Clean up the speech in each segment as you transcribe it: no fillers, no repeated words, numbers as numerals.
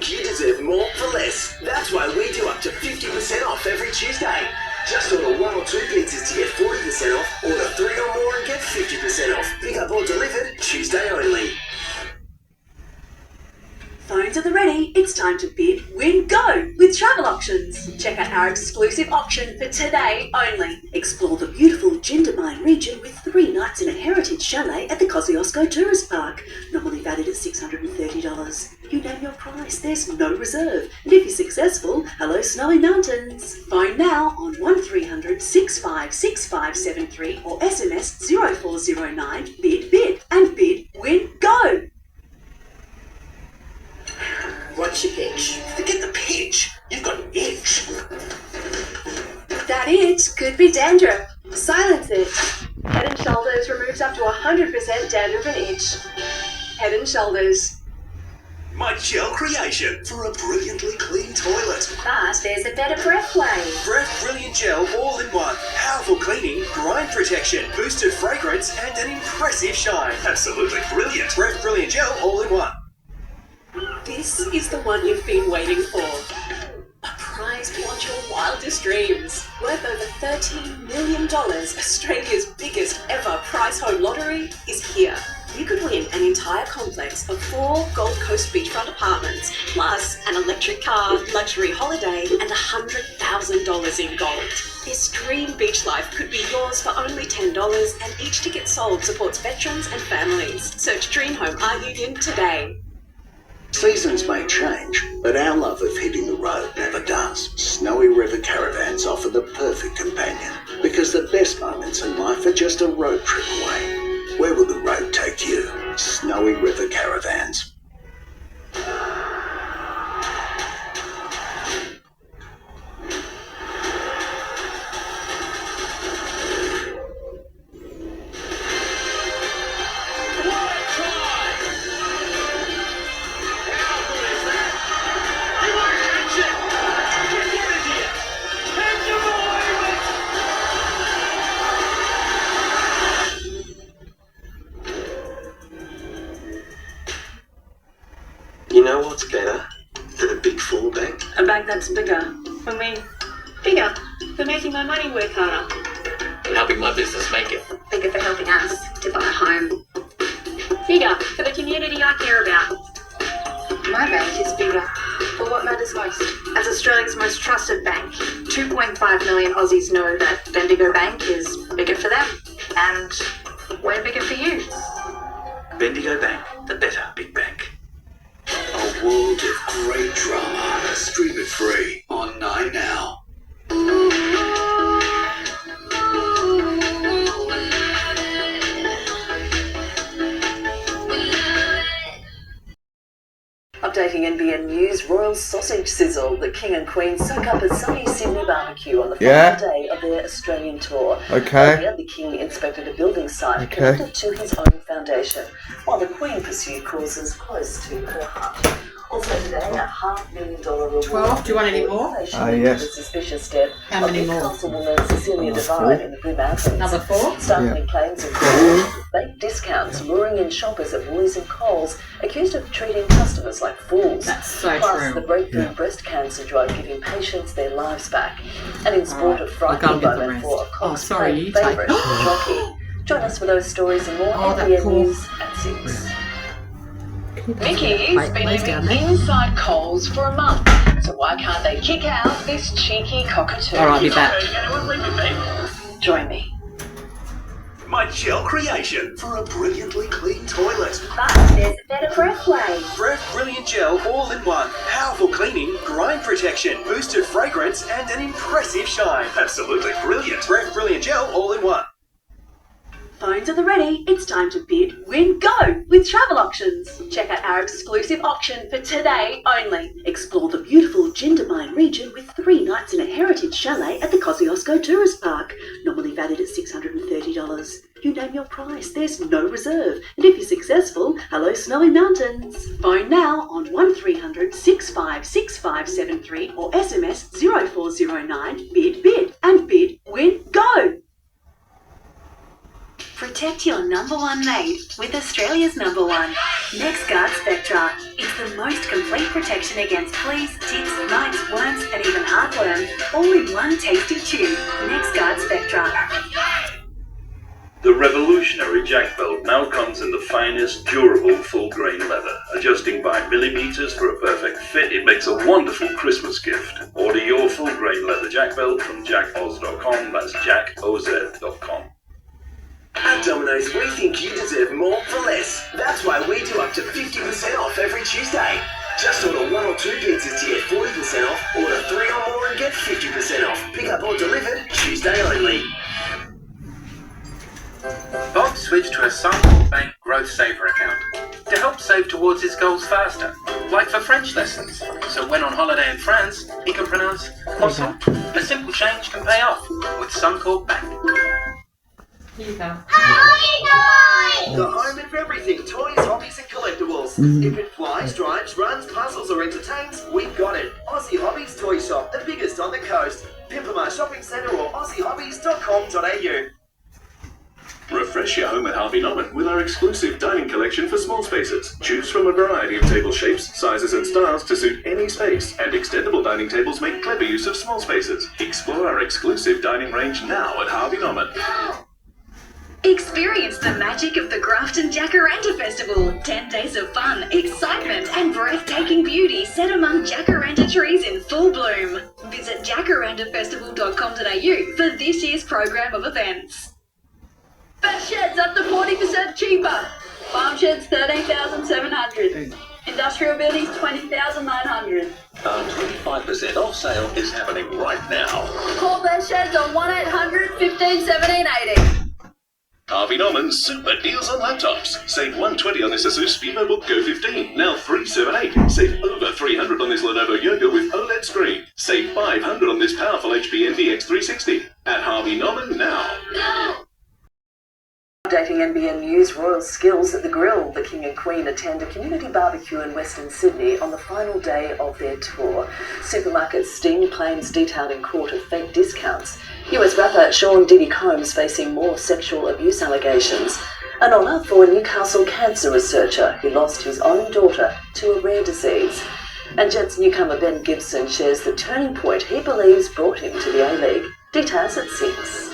think you deserve more for less. That's why we do up to 50% off every Tuesday. Just order 1 or 2 pizzas to get 40% off. Order 3 or more and get 50% off. Pick up or delivered Tuesday only. Phones are the ready. It's time to bid, win, go with Travel Auctions. Check out our exclusive auction for today only. Explore the beautiful Jindabyne region with 3 nights in a heritage chalet at the Kosciuszko Tourist Park, normally valued at $630. You name your price, there's no reserve. And if you're successful, hello Snowy Mountains. Phone now on 1300 656573 or SMS 0409 bid and bid, win, go. What's your pitch? Forget the pitch. You've got an itch. That itch could be dandruff. Silence it. Head & Shoulders removes up to 100% dandruff and itch. Head & Shoulders. My gel creation for a brilliantly clean toilet. But there's a better breath way. Breath Brilliant Gel all-in-one. Powerful cleaning, grime protection, boosted fragrance, and an impressive shine. Absolutely brilliant. Breath Brilliant Gel all-in-one. This is the one you've been waiting for. A prize beyond your wildest dreams. Worth over $13 million, Australia's biggest ever prize home lottery is here. You could win an entire complex of 4 Gold Coast beachfront apartments, plus an electric car, luxury holiday, and $100,000 in gold. This dream beach life could be yours for only $10, and each ticket sold supports veterans and families. Search Dream Home Our Union today. Seasons may change, but our love of hitting the road never does. Snowy River Caravans offer the perfect companion, because the best moments in life are just a road trip away. Where will the road take you? Snowy River Caravans. You know what's better than a big full bank? A bank that's bigger. For me. Bigger. For making my money work harder. Helping my business make it. Bigger for helping us to buy a home. Bigger for the community I care about. My bank is bigger for what matters most. As Australia's most trusted bank, 2.5 million Aussies know that Bendigo Bank is bigger for them. And we're bigger for you. Bendigo Bank, the better big bank. A world of great drama. Stream it free on 9 Now. Updating NBN News, Royal Sausage Sizzle. The King and Queen soak up a sunny Sydney barbecue on the final day of their Australian tour. Earlier, the King inspected a building site connected to his own foundation, while the Queen pursued causes close to her heart. Also today, a $500,000 reward. 12. Do you want any more? Yes. The suspicious death How many of more? Councilwoman Cecilia Devine in the Blue Mountains. Another 4? Startling claims of fraud, fake discounts, luring in shoppers at Woolies and Coles, accused of treating customers like fools. That's so Plus, true. the breakthrough breast cancer drug giving patients their lives back. And in sport, a frightening get the moment rest. for a Cox sorry, Plate you take- favourite, Jockey. Join us for those stories and more Oh, that NBN poor- News at 6. Mickey's been living inside Coles for a month, so why can't they kick out this cheeky cockatoo? All right, be back. Join me. My gel creation for a brilliantly clean toilet. But there's a better breath way. Breath Brilliant Gel all-in-one. Powerful cleaning, grime protection, boosted fragrance, and an impressive shine. Absolutely brilliant. Breath Brilliant Gel all-in-one. Phones are the ready. It's time to bid, win, go with Travel Auctions. Check out our exclusive auction for today only. Explore the beautiful Jindabyne region with 3 nights in a heritage chalet at the Kosciuszko Tourist Park, normally valued at $630. You name your price, there's no reserve. And if you're successful, hello Snowy Mountains. Phone now on 1300 656573 or SMS 0409 bid and bid, win, go. Protect your number one mate with Australia's number one, NexGuard Spectra. It's the most complete protection against fleas, ticks, mites, worms and even heartworm, all in one tasty tube. NexGuard Spectra. The revolutionary jack belt now comes in the finest, durable, full-grain leather. Adjusting by millimeters for a perfect fit, it makes a wonderful Christmas gift. Order your full-grain leather jack belt from jackoz.com, that's jackoz.com. At Domino's, we think you deserve more for less. That's why we do up to 50% off every Tuesday. Just order 1 or 2 pizzas to get 40% off, order 3 or more and get 50% off. Pick up or delivered, Tuesday only. Bob switched to a Suncorp Bank Growth Saver account to help save towards his goals faster, like for French lessons. So when on holiday in France, he can pronounce croissant. A simple change can pay off with Suncorp Bank. The home of everything, toys, hobbies and collectibles. If it flies, drives, runs, puzzles or entertains, we've got it. Aussie Hobbies Toy Shop, the biggest on the coast. Pimpama Shopping Centre or aussiehobbies.com.au. Refresh your home at Harvey Norman with our exclusive dining collection for small spaces. Choose from a variety of table shapes, sizes and styles to suit any space, and extendable dining tables make clever use of small spaces. Explore our exclusive dining range now at Harvey Norman. Experience the magic of the Grafton Jacaranda Festival. 10 days of fun, excitement and breathtaking beauty set among jacaranda trees in full bloom. Visit jacarandafestival.com.au for this year's program of events. Best sheds up to 40% cheaper. Farm sheds 13,700. Industrial buildings 20,900. Our 25% off sale is happening right now. Call Best Sheds on 1-800 15 17 80. Harvey Norman's super deals on laptops. Save $120 on this Asus VivoBook Go 15, now $378. Save over $300 on this Lenovo Yoga with OLED screen. Save $500 on this powerful HP NVX 360. At Harvey Norman now. Updating NBN News, Royal Skills at the Grill. The King and Queen attend a community barbecue in Western Sydney on the final day of their tour. Supermarket sting claims detailed in court of fake discounts. US rapper Sean Diddy Combs facing more sexual abuse allegations. An honour for a Newcastle cancer researcher who lost his own daughter to a rare disease. And Jets newcomer Ben Gibson shares the turning point he believes brought him to the A-League. Details at 6.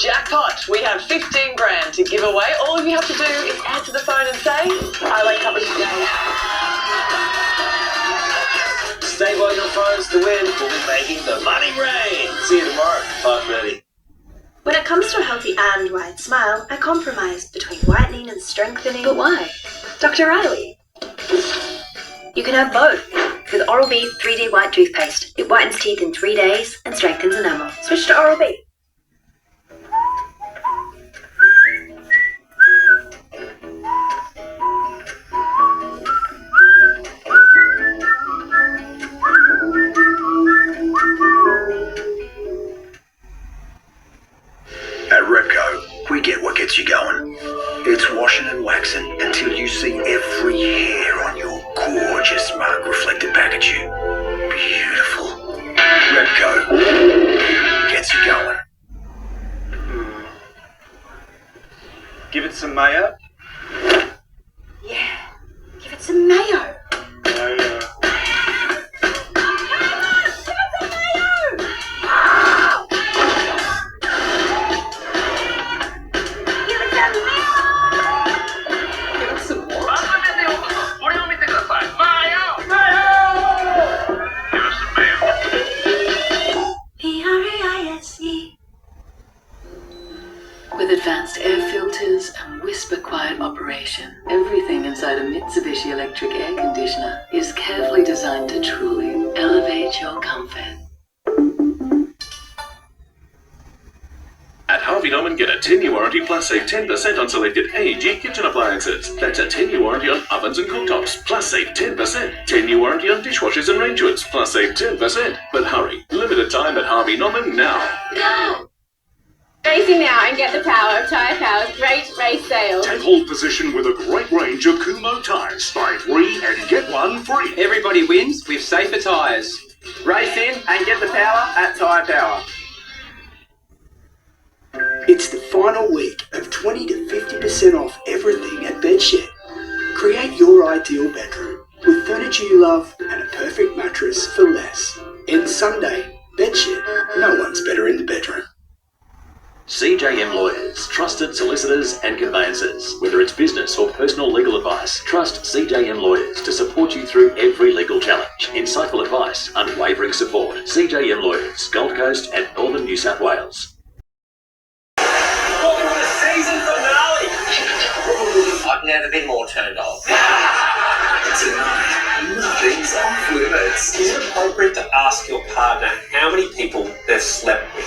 Jackpot! We have 15 grand to give away. All you have to do is answer the phone and say, I wake up each day. Stay by your phones to win. We'll be making the money rain. See you tomorrow, 5:30. When it comes to a healthy and wide smile, I compromise between whitening and strengthening. But why? Dr. Riley. You can have both. With Oral-B 3D White Toothpaste. It whitens teeth in 3 days and strengthens enamel. Switch to Oral-B. At Repco, we get what gets you going. It's washing and waxing until you see every hair on your gorgeous mug reflected back at you. Beautiful. Repco gets you going. Give it some mayo. Yeah. Give it some mayo. Mayo. With advanced air filters and whisper-quiet operation, everything inside a Mitsubishi electric air conditioner is carefully designed to truly elevate your comfort. At Harvey Norman, get a 10-year warranty plus save 10% on selected AEG kitchen appliances. That's a 10-year warranty on ovens and cooktops, plus save 10%. 10-year warranty on dishwashers and range hoods, plus save 10%. But hurry, limited time at Harvey Norman now. Go! Racing now and get the power of Tyre Power's great race sale. Take hold position with a great range of Kumho tyres. Buy 3 and get 1 free. Everybody wins with safer tyres. Race in and get the power at Tyre Power. It's the final week of 20 to 50% off everything at Bedshed. Create your ideal bedroom with furniture you love and a perfect mattress for less. Ends Sunday. Bedshed. No one's better in the bedroom. CJM Lawyers, trusted solicitors and conveyancers. Whether it's business or personal legal advice, trust CJM Lawyers to support you through every legal challenge. Insightful advice, unwavering support. CJM Lawyers, Gold Coast and Northern New South Wales. Welcome to the season finale! I've never been more turned off. Tonight, nothing's off limits. Is it appropriate to ask your partner how many people they've slept with?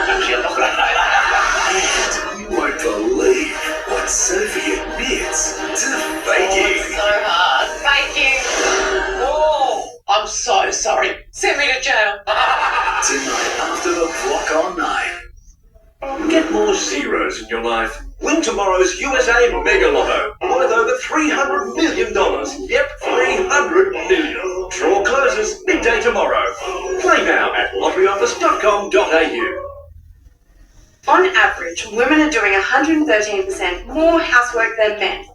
Actually, I'm not going to know that. And you won't believe what Sophie admits to faking. It's so hard. Faking. Oh, I'm so sorry. Send me to jail. Tonight, after the block on night. Get more zeros in your life. Win tomorrow's USA Mega Lotto, worth over $300 million. Yep, $300 million. Draw closes midday tomorrow. Play now at lotteryoffice.com.au. On average, women are doing 113% more housework than men.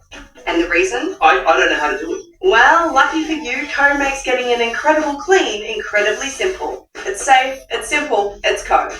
And the reason? I don't know how to do it. Well, lucky for you, Co makes getting an incredible clean incredibly simple. It's safe, it's simple, it's Co.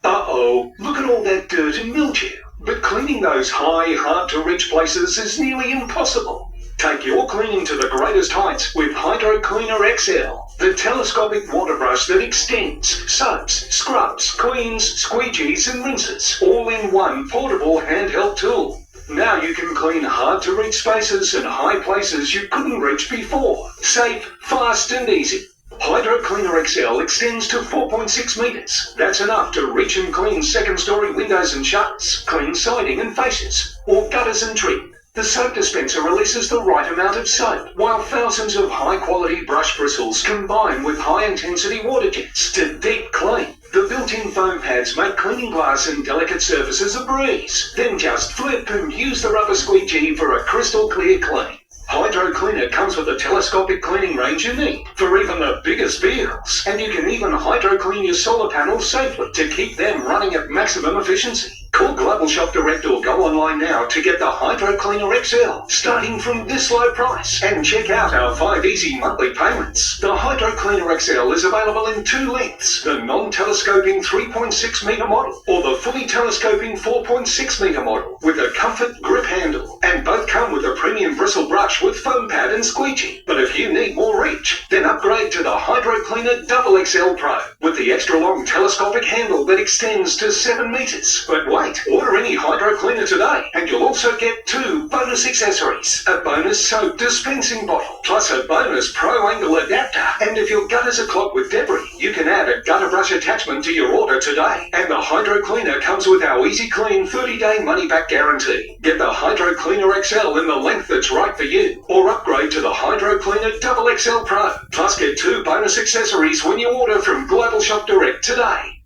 Uh-oh, look at all that dirt and mildew. But cleaning those high, hard-to-reach places is nearly impossible. Take your cleaning to the greatest heights with Hydro Cleaner XL, the telescopic water brush that extends, soaps, scrubs, cleans, squeegees and rinses, all in one portable handheld tool. Now you can clean hard-to-reach spaces and high places you couldn't reach before. Safe, fast and easy. Hydro Cleaner XL extends to 4.6 metres. That's enough to reach and clean second-storey windows and shutters, clean siding and fascias, or gutters and trim. The soap dispenser releases the right amount of soap, while thousands of high-quality brush bristles combine with high-intensity water jets to deep clean. The built-in foam pads make cleaning glass and delicate surfaces a breeze. Then just flip and use the rubber squeegee for a crystal clear clean. Hydro Cleaner comes with a telescopic cleaning range you need for even the biggest vehicles, and you can even hydro clean your solar panels safely to keep them running at maximum efficiency. Call Global Shop Direct or go online now to get the Hydro Cleaner XL, starting from this low price, and check out our 5 easy monthly payments. The Hydro Cleaner XL is available in 2 lengths, the non-telescoping 3.6 metre model or the fully telescoping 4.6 metre model with a comfort grip handle, and both come with a premium bristle brush with foam pad and squeegee. But if you need more reach, then upgrade to the Hydro Cleaner Double XL Pro with the extra long telescopic handle that extends to 7 metres. But wait, order any Hydro Cleaner today and you'll also get 2 bonus accessories, a bonus soap dispensing bottle, plus a bonus Pro Angle adapter. And if your gutters are clogged with debris, you can add a gutter brush attachment to your order today. And the Hydro Cleaner comes with our Easy Clean 30-day money-back guarantee. Get the Hydro Cleaner XL in the length that's right for you, or upgrade to the Hydro Cleaner Double XL Pro. Plus get 2 bonus accessories when you order from Global Shop Direct today.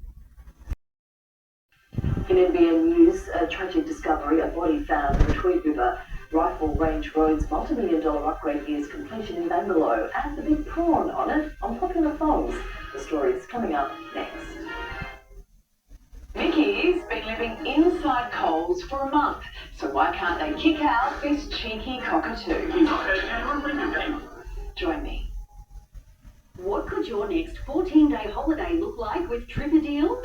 In NBN News, a tragic discovery, a body found in the Tweed River. Rifle Range Road's multi-million-dollar upgrade nears completion in Bangalore, and the big prawn on it on popular phones. The story is coming up next. Mickey's been living inside Coles for a month, so why can't they kick out this cheeky cockatoo? Join me. What could your next 14-day holiday look like with Tripadeal?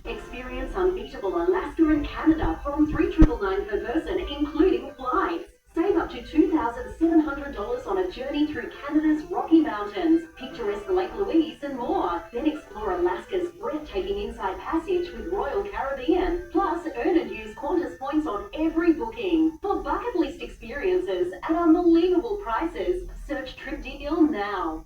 Experience unbeatable Alaska and Canada from $3,999 per person, including flights. Save up to $2,700 on a journey through Canada's Rocky Mountains, picturesque Lake Louise, and more. Then explore Alaska's breathtaking Inside Passage with Royal Caribbean. Plus, earn and use Qantas points on every booking. For bucket list experiences at unbelievable prices, search Tripadeal now.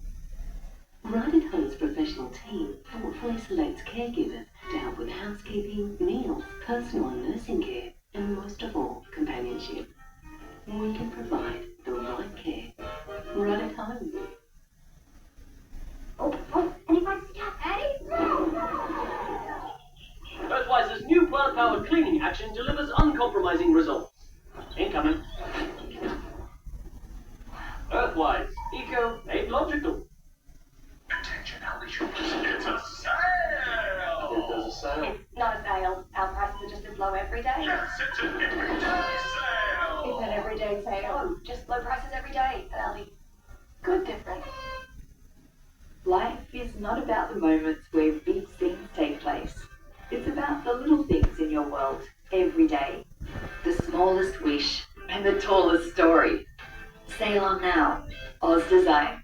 Right at Home's professional team thoughtfully selects caregivers to help with housekeeping, meals, personal and nursing care, and most of all, companionship. We can provide the right care right at home. Anyone see Eddie? Earthwise's new plant-powered cleaning action delivers uncompromising results. Incoming. Earthwise, eco made logical. Attention, Alicia. It's a sale! There's a sale. Not a sale. Low prices every day at Ali. Good different. Life is not about the moments where big things take place. It's about the little things in your world every day. The smallest wish and the tallest story. Sail on now. Oz Design.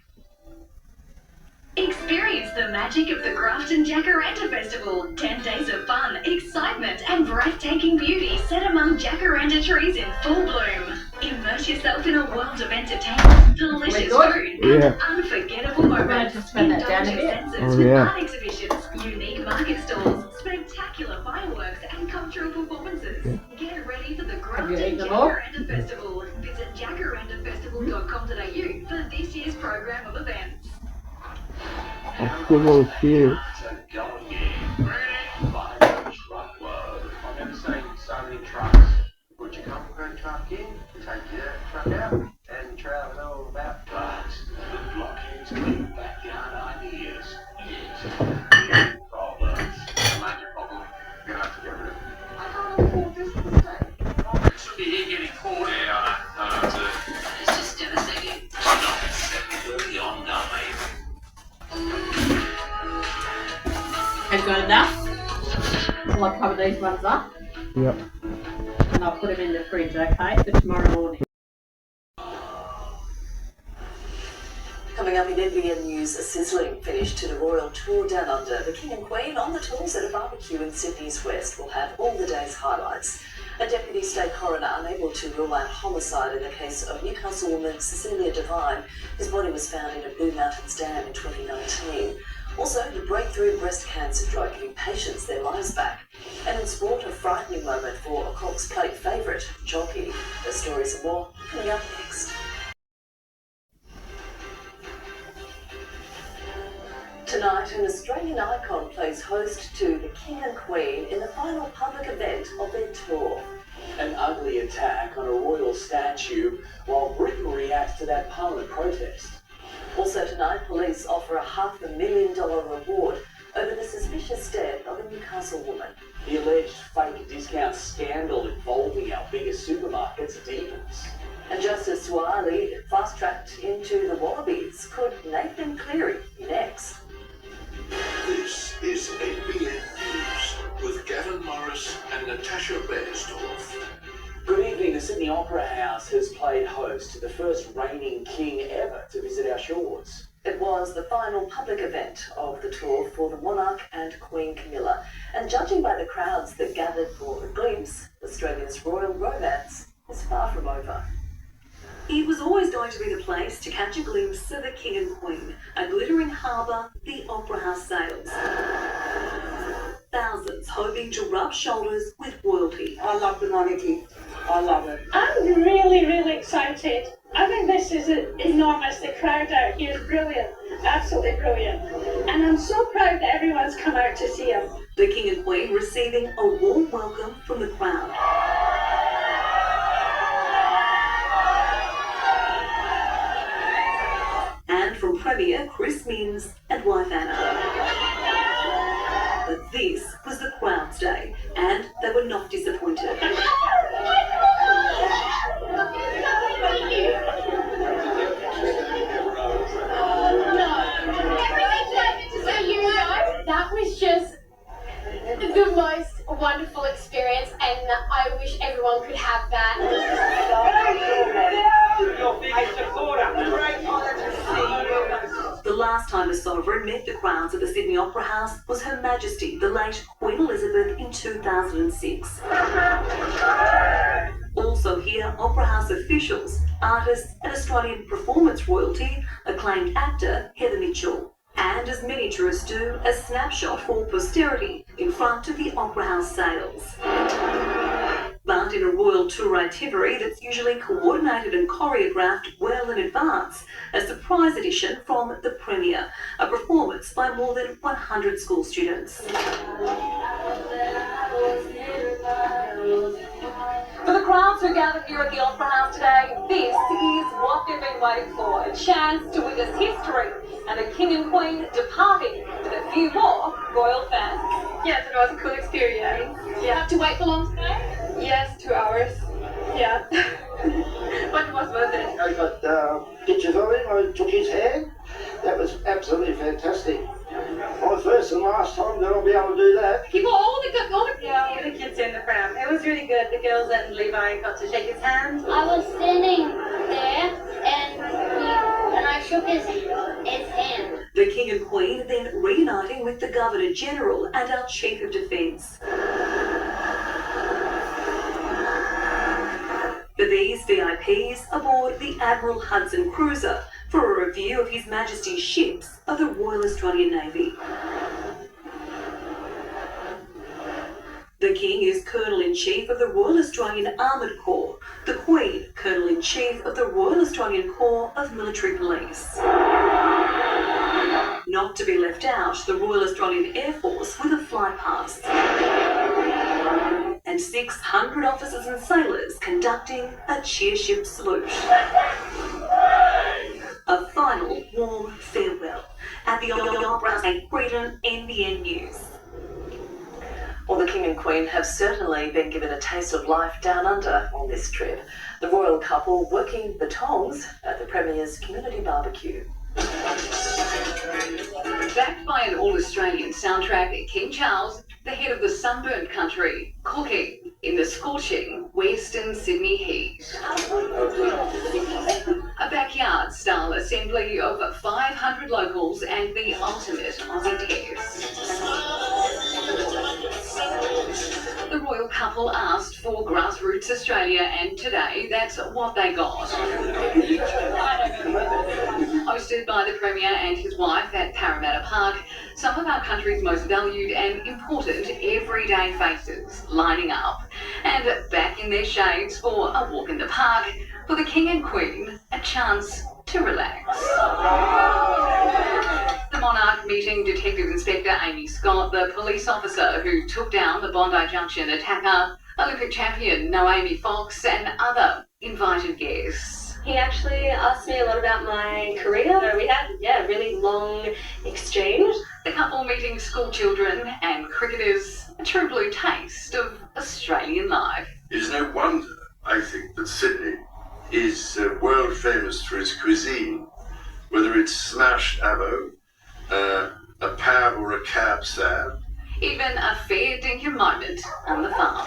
Experience the magic of the Grafton Jacaranda Festival. 10 days of fun, excitement and breathtaking beauty set among jacaranda trees in full bloom. Immerse yourself in a world of entertainment, delicious food and unforgettable moments. Indulge your senses with art exhibitions, unique market stalls, spectacular fireworks and cultural performances. Get ready for the Grafton Jacaranda Festival. Visit jacarandafestival.com.au for this year's program of events. I still go here. I've never seen so many trucks. Put your concrete truck in, take your truck out, and travel it all about. But the blockheads keep backyard ideas. Yes. Problems. A major problem. You're gonna have to get rid of it. I can't afford this mistake. It should be here getting caught. Yeah, I know too. It's just devastating. I'm not beyond now, mate. Have you got enough? Well, I'll cover these ones up. Yep. And I'll put them in the fridge, okay, for tomorrow morning. Coming up in NBN News, a sizzling finish to the royal tour down under. The King and Queen on the tools at a barbecue in Sydney's West will have all the day's highlights. A deputy state coroner unable to rule out homicide in the case of Newcastle woman Cecilia Devine, whose body was found in a Blue Mountains dam in 2019. Also, the breakthrough in breast cancer drug giving patients their lives back. And in sport, a frightening moment for a Cox Plate favourite, jockey. The stories and more coming up next. Tonight, an Australian icon plays host to the King and Queen in the final public event of their tour. An ugly attack on a royal statue while Britain reacts to that parliament protest. Also tonight, police offer a $500,000 reward over the suspicious death of a Newcastle woman. The alleged fake discount scandal involving our biggest supermarkets deepens. And Justice Suwali fast-tracked into the Wallabies. Could Nathan Cleary be next? This is NBN News with Gavin and Natasha Beyersdorf. Good evening. The Sydney Opera House has played host to the first reigning king ever to visit our shores. It was the final public event of the tour for the monarch and Queen Camilla. And judging by the crowds that gathered for a glimpse, Australia's royal romance is far from over. It was always going to be the place to catch a glimpse of the King and Queen, a glittering harbour, the Opera House sails. Thousands hoping to rub shoulders with royalty. I love the monarchy. I love it. I'm really excited. I think this is enormous. The crowd out here is brilliant. Absolutely brilliant. And I'm so proud that everyone's come out to see him. The King and Queen receiving a warm welcome from the crowd. And from Premier Chris Minns and wife Anna. But this was the crowd's day, and they were not disappointed. That was just the most wonderful experience, and I wish everyone could have that. The last time a sovereign met the crowds at the Sydney Opera House was Her Majesty, the late Queen Elizabeth, in 2006. Also here, Opera House officials, artists and Australian performance royalty, acclaimed actor Heather Mitchell. And as many tourists do, a snapshot for posterity in front of the Opera House sails. But in a royal tour itinerary that's usually coordinated and choreographed well in advance, a surprise edition from the Premier, a performance by more than 100 school students. For the crowds who gathered here at the Opera House today, this is what they've been waiting for, a chance to witness history and the King and Queen departing with a few more royal fans. Yes, it was a cool experience. You have to wait for long today? Yes, 2 hours. Yeah. But it was worth it. I got pictures of him. I took his hand. That was absolutely fantastic. My first and last time that I'll be able to do that. Keep all the kids in the pram. It was really good. The girls and Levi got to shake his hand. I was standing there and I shook his hand. The King and Queen then reuniting with the Governor General and our Chief of Defence. For these VIPs aboard the Admiral Hudson cruiser for a review of His Majesty's ships of the Royal Australian Navy. The King is Colonel-in-Chief of the Royal Australian Armoured Corps, the Queen, Colonel-in-Chief of the Royal Australian Corps of Military Police. Not to be left out, the Royal Australian Air Force with a flight pass. And 600 officers and sailors conducting a cheership salute. A final warm farewell at the Opera St. Brendan NBN News. Well, the King and Queen have certainly been given a taste of life down under on this trip. The royal couple working the tongs at the Premier's community barbecue. Backed by an all-Australian soundtrack, King Charles, the head of the sunburnt country, cooking in the scorching Western Sydney heat. A backyard-style assembly of 500 locals and the ultimate Aussie test. The royal couple asked for Grassroots Australia, and today that's what they got. Hosted by the Premier and his wife at Parramatta Park, some of our country's most valued and important everyday faces lining up and back in their shades for a walk in the park, for the King and Queen a chance to relax. The monarch meeting Detective Inspector Amy Scott, the police officer who took down the Bondi Junction attacker, Olympic champion Naomi Fox, and other invited guests. He actually asked me a lot about my career. We had, a really long exchange. The couple meeting school children and cricketers, a true blue taste of Australian life. It is no wonder, I think, that Sydney is world famous for its cuisine, whether it's smashed avo, a pab or a cab sab. Even a fair dinkum moment on the farm.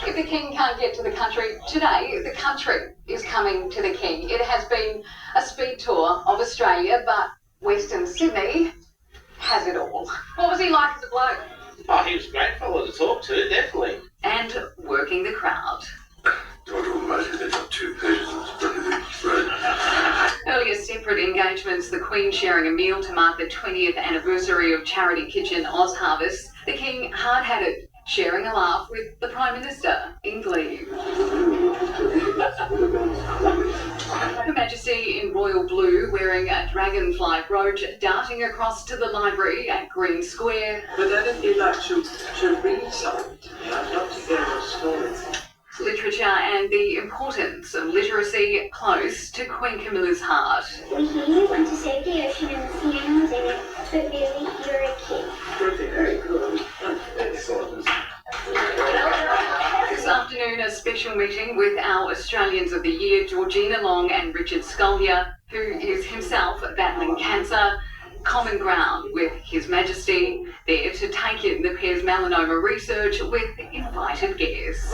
If the King can't get to the country today, the country is coming to the King. It has been a speed tour of Australia, but Western Sydney has it all. What was he like as a bloke? Oh, he was a great fellow to talk to, definitely. And working the crowd. Earlier separate engagements, the Queen sharing a meal to mark the 20th anniversary of charity kitchen Oz Harvest. The King hard-hatted, sharing a laugh with the Prime Minister in glee. Her Majesty in royal blue, wearing a dragonfly brooch, darting across to the library at Green Square. But then if you like to read something, I'd love to hear those stories. Literature and the importance of literacy close to Queen Camilla's heart. We hear you want to save the ocean and the sea animals in it, but really, you're a king. Very cool. This afternoon, a special meeting with our Australians of the Year, Georgina Long and Richard Scolyer, who is himself battling cancer. Common ground with His Majesty, there to take in the pair's melanoma research with invited guests.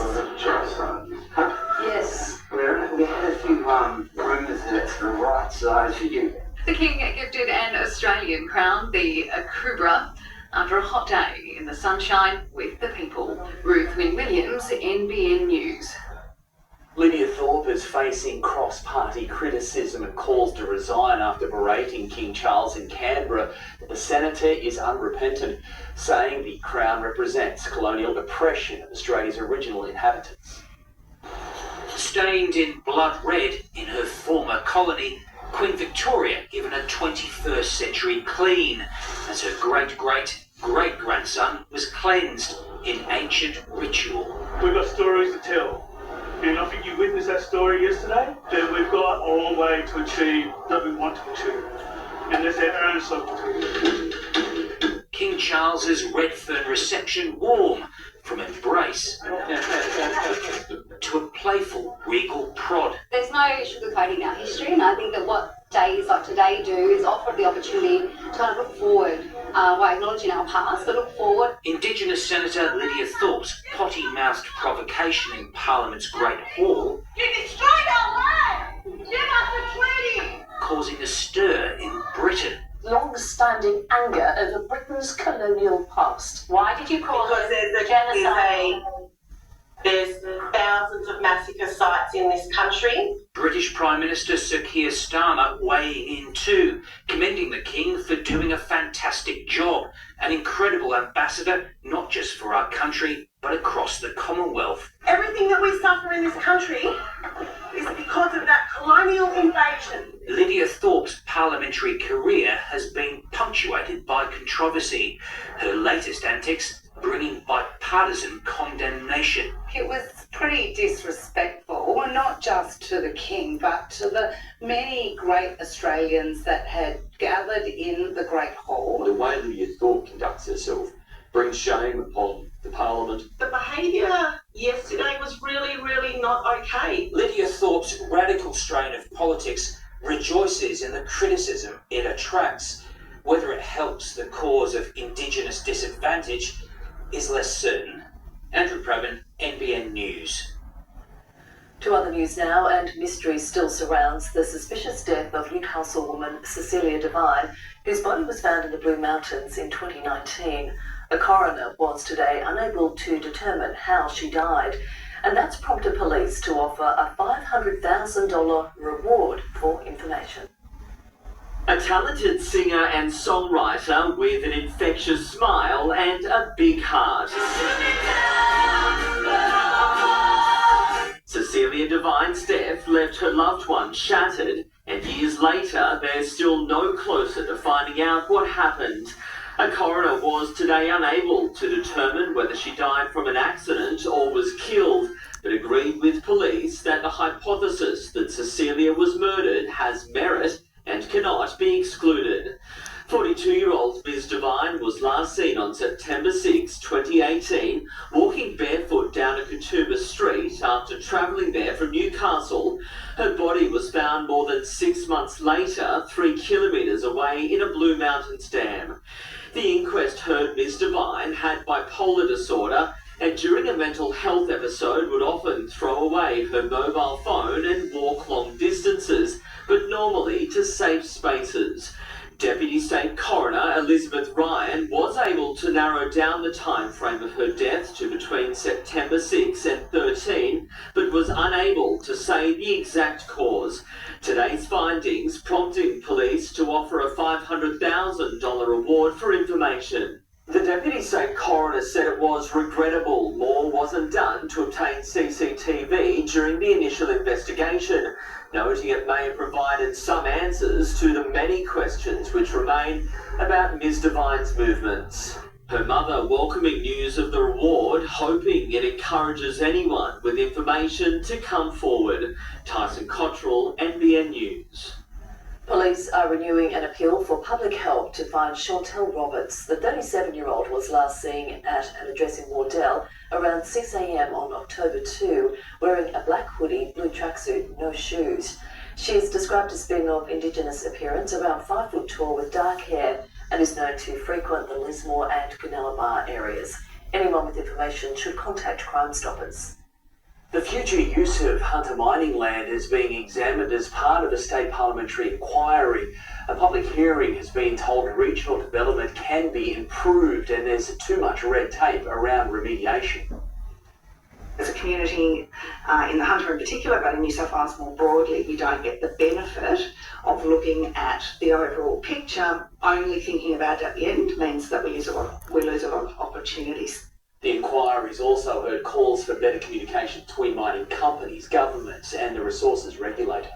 Yes, we had a few rumours that it's the right size for you. The King gifted an Australian crown, the Akubra, after a hot day in the sunshine with the people. Ruth Wynne Williams, NBN News. Lydia Thorpe is facing cross-party criticism and calls to resign after berating King Charles in Canberra. The senator is unrepentant, saying the Crown represents colonial oppression of Australia's original inhabitants. Stained in blood red in her former colony, Queen Victoria given a 21st century clean, as her great-great-great-grandson was cleansed in ancient ritual. We've got stories to tell. And I think you witnessed that story yesterday, that we've got all the way to achieve what we want to achieve. And that's our own sovereignty. King Charles's Redfern reception warm from Embrace. to a playful, regal prod. There's no sugarcoating our history, and I think that what days like today do is offer the opportunity to kind of look forward, while acknowledging our past, but look forward. Indigenous Senator Lydia Thorpe's potty-mouthed provocation in Parliament's Great Hall. You destroyed our land! Give us a treaty! Causing a stir in Britain. Long-standing anger over Britain's colonial past. Why did you call it genocide? There's thousands of massacre sites in this country. British Prime Minister Sir Keir Starmer weighing in too, commending the King for doing a fantastic job. An incredible ambassador, not just for our country, but across the Commonwealth. Everything that we suffer in this country is because of that colonial invasion. Lydia Thorpe's parliamentary career has been punctuated by controversy. Her latest antics bringing bipartisan condemnation. It was pretty disrespectful, not just to the King, but to the many great Australians that had gathered in the Great Hall. The way Lydia Thorpe conducts herself brings shame upon the Parliament. The behaviour yesterday was really not okay. Lydia Thorpe's radical strain of politics rejoices in the criticism it attracts. Whether it helps the cause of Indigenous disadvantage is less certain. Andrew Probin, NBN News. To other news now, and mystery still surrounds the suspicious death of Newcastle woman Cecilia Devine, whose body was found in the Blue Mountains in 2019. A coroner was today unable to determine how she died, and that's prompted police to offer a $500,000 reward for information. A talented singer and songwriter with an infectious smile and a big heart. Cecilia Devine's death left her loved one shattered, and years later they're still no closer to finding out what happened. A coroner was today unable to determine whether she died from an accident or was killed, but agreed with police that the hypothesis that Cecilia was murdered has merit and cannot be excluded. 42-year-old Ms. Devine was last seen on September 6, 2018, walking barefoot down a Katoomba street after travelling there from Newcastle. Her body was found more than 6 months later, 3 kilometres away in a Blue Mountains dam. The inquest heard Ms. Devine had bipolar disorder and during a mental health episode would often throw away her mobile phone and walk long distances, but normally to safe spaces. Deputy State Coroner Elizabeth Ryan was able to narrow down the time frame of her death to between September 6 and 13, but was unable to say the exact cause. Today's findings prompting police to offer a $500,000 reward for information. The Deputy State Coroner said it was regrettable more wasn't done to obtain CCTV during the initial investigation, noting it may have provided some answers to the many questions which remain about Ms. Devine's movements. Her mother welcoming news of the reward, hoping it encourages anyone with information to come forward. Tyson Cottrell, NBN News. Police are renewing an appeal for public help to find Chantel Roberts. The 37-year-old was last seen at an address in Wardell around 6 a.m. on October 2, wearing a black hoodie, blue tracksuit, no shoes. She is described as being of Indigenous appearance, around 5 foot tall with dark hair, and is known to frequent the Lismore and Goonellabah areas. Anyone with information should contact Crime Stoppers. The future use of Hunter mining land is being examined as part of a state parliamentary inquiry. A public hearing has been told regional development can be improved and there's too much red tape around remediation. As a community, in the Hunter in particular, but in New South Wales more broadly, we don't get the benefit of looking at the overall picture. Only thinking about it at the end means that we lose a lot of opportunities. The inquiry's also heard calls for better communication between mining companies, governments and the resources regulator.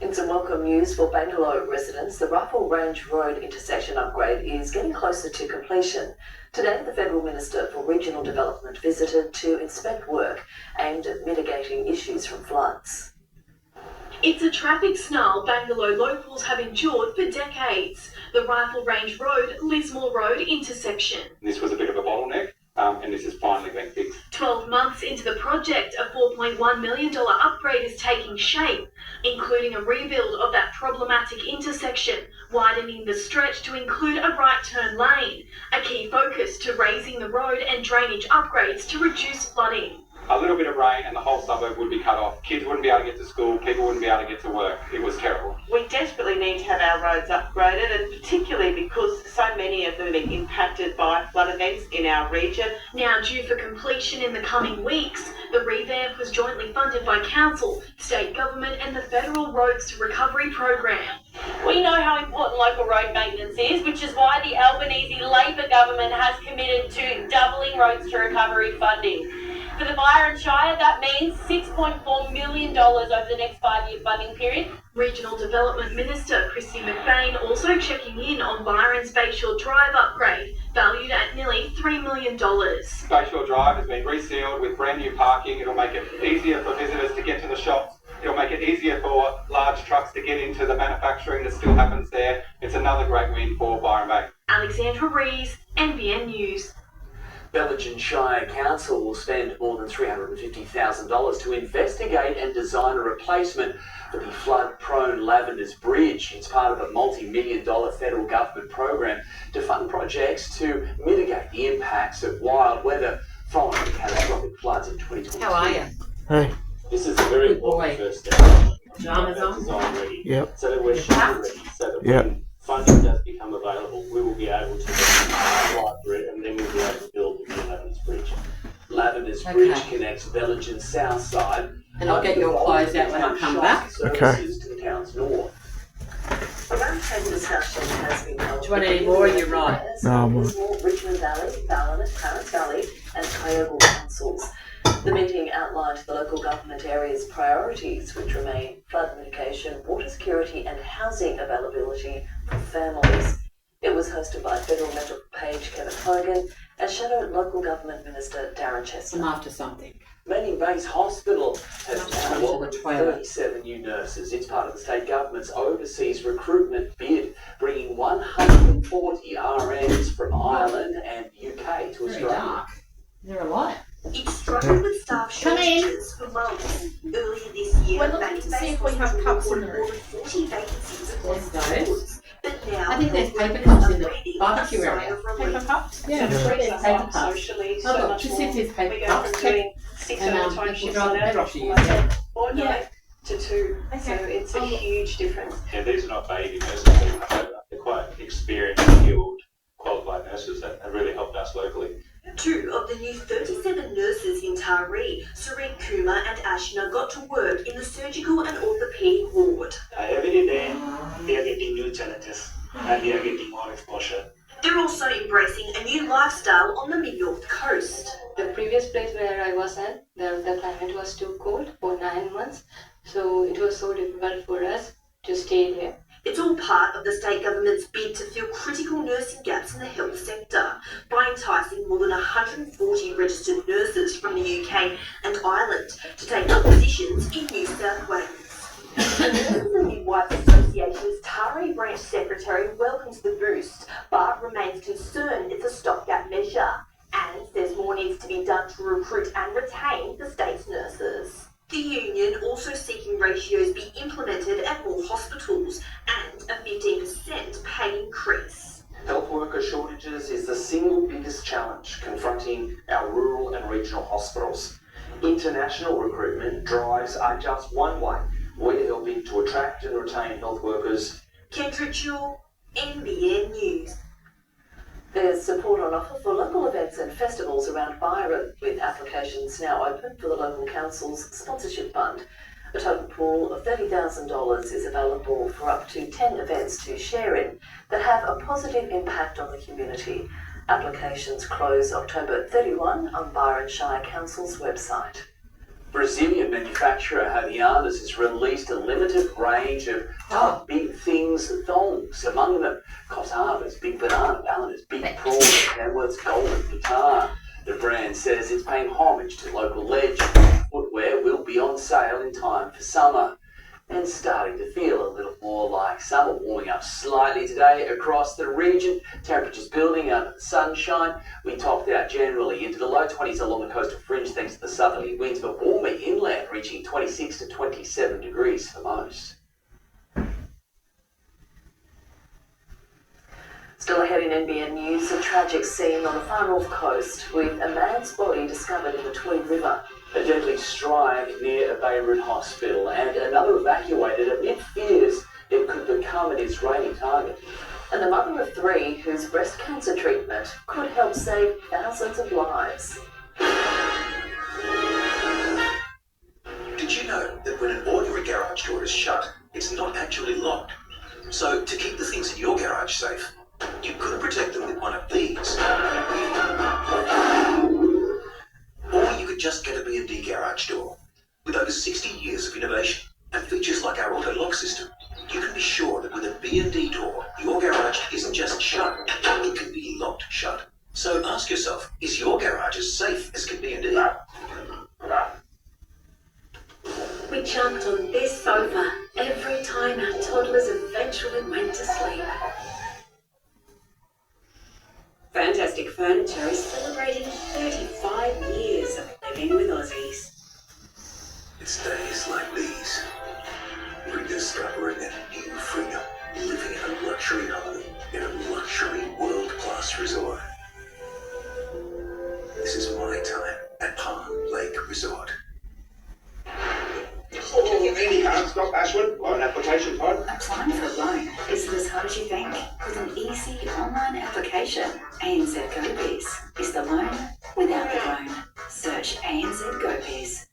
In some welcome news for Bangalore residents, the Rifle Range Road intersection upgrade is getting closer to completion. Today, the Federal Minister for Regional Development visited to inspect work aimed at mitigating issues from floods. It's a traffic snarl Bangalore locals have endured for decades. The Rifle Range Road, Lismore Road intersection. This was a bit of a bottleneck, and this has finally been fixed. 12 months into the project, a $4.1 million upgrade is taking shape, including a rebuild of that problematic intersection, widening the stretch to include a right turn lane, a key focus to raising the road and drainage upgrades to reduce flooding. A little bit of rain and the whole suburb would be cut off. Kids wouldn't be able to get to school, people wouldn't be able to get to work. It was terrible. We desperately need to have our roads upgraded, and particularly because so many of them have been impacted by flood events in our region. Now due for completion in the coming weeks, the revamp was jointly funded by Council, State Government and the Federal Roads to Recovery Program. We know how important local road maintenance is, which is why the Albanese Labor government has committed to doubling Roads to Recovery funding. For the Byron Shire, that means $6.4 million over the next 5-year funding period. Regional Development Minister Christy McBain also checking in on Byron's Bayshore Drive upgrade, valued at nearly $3 million. Bayshore Drive has been resealed with brand new parking. It'll make it easier for visitors to get to the shops. It'll make it easier for large trucks to get into the manufacturing that still happens there. It's another great win for Byron Bay. Alexandra Rees, NBN News. Belgian Shire Council will spend more than $350,000 to investigate and design a replacement for the flood-prone Lavenders Bridge. It's part of a multi-million-dollar federal government program to fund projects to mitigate the impacts of wild weather following the catastrophic floods in 2022. How are you? Hey. This is a very important first step. Pajamas on? Design ready. Yep. So that we're shovel ready. So that Yep. when funding does become available, we will be able to apply for it, and then we'll be able to build the new Lavenders Bridge. Lavenders Bridge connects Belgian's south side. And I'll get your clothes out when I come back. Services to the town's north. A roundtable discussion has been held. Do you want any more? You're right. No, I'm all Richmond Valley, Ballina, Tarrant Valley and Kyogle councils. The meeting outlined the local government area's priorities, which remain flood mitigation, water security and housing availability for families. It was hosted by Federal Metro Page Kevin Hogan and Shadow Local Government Minister Darren Chester. I'm after something. Manning Base Hospital has now welcomed 37 new nurses. It's part of the state government's overseas recruitment bid, bringing 140 RNs from Ireland and UK to Australia. Dark. Is there a light? It's struggled with staff shortages for months. Earlier this year, We're looking to see if we have cups in the room. more than 40 vacancies across the There's boards. But now, I think there's the paper cups in the upgrading barbecue a sigh area. of relief. Paper cups? Yeah, I'm sure there's paper cups. Socially, Oh, so look, much just more. if there's paper We go cups. from doing 6 And, overtime we'll shifts drive on the bed off average to you. Monday or Yeah. night to 2. So it's a huge difference. Yeah, these are not baby nurses. They're quite experienced, skilled, qualified nurses that have really helped us locally. 2 of the new 37 nurses in Taree, Sareen Kumar and Ashna, got to work in the surgical and orthopaedic ward. Every day, we are getting new challenges and we are getting more exposure. They're also embracing a new lifestyle on the mid-north coast. The previous place where I was at, the climate was too cold for 9 months, so it was so difficult for us to stay there. It's all part of the state government's bid to fill critical nursing gaps in the health sector by enticing more than 140 registered nurses from the UK and Ireland to take up positions in New South Wales. The Nurses and Midwives Association's Taree branch secretary welcomes the boost, but remains concerned it's a stopgap measure and says more needs to be done to recruit and retain the state's nurses. The union also seeking ratios be implemented at all hospitals and a 15% pay increase. Health worker shortages is the single biggest challenge confronting our rural and regional hospitals. International recruitment drives are just one way. We're helping to attract and retain health workers. Kendra Jewell, NBN News. There's support on offer for local events and festivals around Byron, with applications now open for the local council's sponsorship fund. A total pool of $30,000 is available for up to 10 events to share in that have a positive impact on the community. Applications close October 31 on Byron Shire Council's website. Brazilian manufacturer Havaianas has released a limited range of big things thongs, among them Cotaba's Big Banana, Ballina's Big Prawn, Kenworth's Golden Guitar. The brand says it's paying homage to local legends. Footwear will be on sale in time for summer. and starting to feel a little more like summer, warming up slightly today across the region. Temperatures building under the sunshine. We topped out generally into the low 20s along the coastal fringe thanks to the southerly winds, but warmer inland, reaching 26 to 27 degrees for most. Still ahead in NBN news, a tragic scene on the far north coast with a man's body discovered in the Tweed River. A deadly strike near a Beirut hospital and another evacuated amid fears it could become an Israeli target. And the mother of 3 whose breast cancer treatment could help save thousands of lives. Did you know that when an ordinary garage door is shut, it's not actually locked? So to keep the things in your garage safe, you could protect them with one of these. Or you could just get a B&D garage door. With over 60 years of innovation and features like our auto lock system, you can be sure that with a B&D door, your garage isn't just shut, it can be locked shut. So ask yourself, is your garage as safe as can B&D? We jumped on this sofa every time our toddlers eventually went to sleep. Fantastic Furniture is celebrating 35 years of living with Aussies. It's days like these, rediscovering a new freedom, living in a luxury home in a luxury world-class resort. This is my time at Palm Lake Resort. Any card, stop Ashwin, loan application time. Applying for a loan isn't as hard as you think. With an easy online application, ANZ GoBiz is the loan without the loan. Search ANZ GoBiz.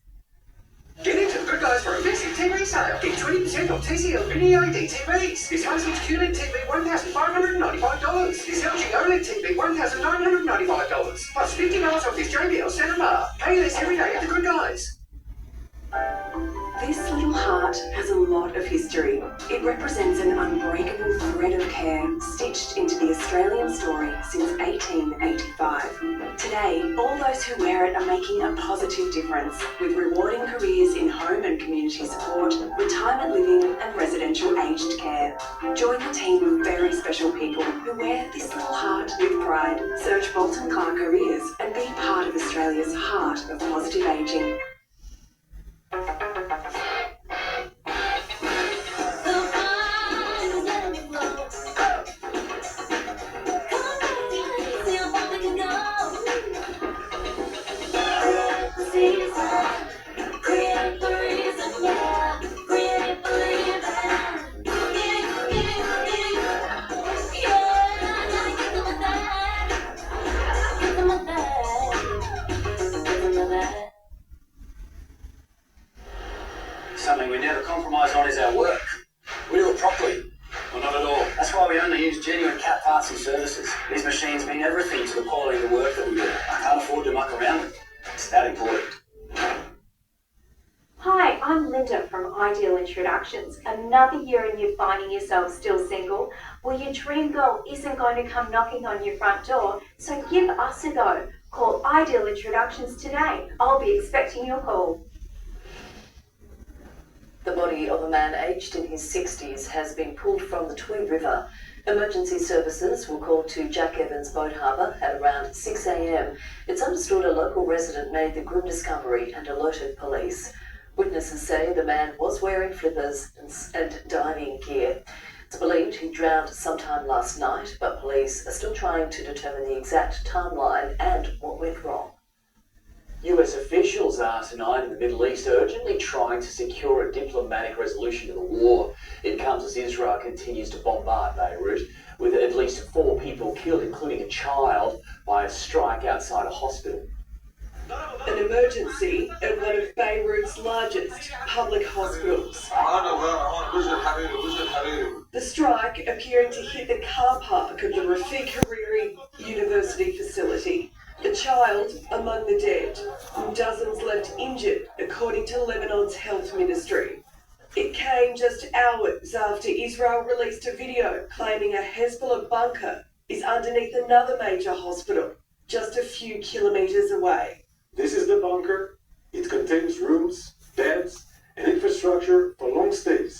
Get into the Good Guys for a massive TV sale. Get 20% off TCL Mini LED TVs. This Hisense QLED TV $1,595. This LG OLED TV $1,995. Plus $50 off this JBL Cinema. Pay less every day at the Good Guys. This little heart has a lot of history. It represents an unbreakable thread of care stitched into the Australian story since 1885. Today, all those who wear it are making a positive difference with rewarding careers in home and community support, retirement living and residential aged care. Join the team of very special people who wear this little heart with pride. Search Bolton Clark Careers and be part of Australia's heart of positive ageing. Something we never compromise on is our work. We do it properly, or not at all. That's why we only use genuine Cat parts and services. These machines mean everything to the quality of the work that we do. I can't afford to muck around with them. It's that important. Hi, I'm Linda from Ideal Introductions. Another year and you're finding yourself still single? Well, your dream girl isn't going to come knocking on your front door, so give us a go. Call Ideal Introductions today. I'll be expecting your call. The body of a man aged in his 60s has been pulled from the Tweed River. Emergency services were called to Jack Evans Boat Harbour at around 6 a.m. It's understood a local resident made the grim discovery and alerted police. Witnesses say the man was wearing flippers and diving gear. It's believed he drowned sometime last night, but police are still trying to determine the exact timeline and what went wrong. US officials are tonight in the Middle East urgently trying to secure a diplomatic resolution to the war. It comes as Israel continues to bombard Beirut, with at least 4 people killed, including a child, by a strike outside a hospital. An emergency at one of Beirut's largest public hospitals. The strike appearing to hit the car park of the Rafik Hariri University facility. A child among the dead, and dozens left injured, according to Lebanon's health ministry. It came just hours after Israel released a video claiming a Hezbollah bunker is underneath another major hospital, just a few kilometres away. This is the bunker. It contains rooms, beds, and infrastructure for long stays.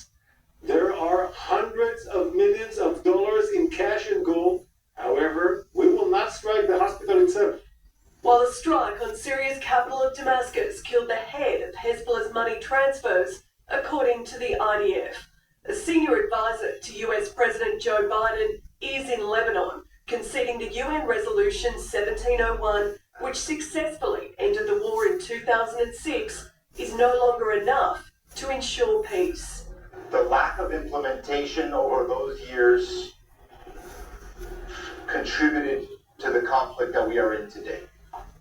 transfers, according to the IDF. A senior advisor to US President Joe Biden is in Lebanon, conceding the UN Resolution 1701, which successfully ended the war in 2006, is no longer enough to ensure peace. The lack of implementation over those years contributed to the conflict that we are in today.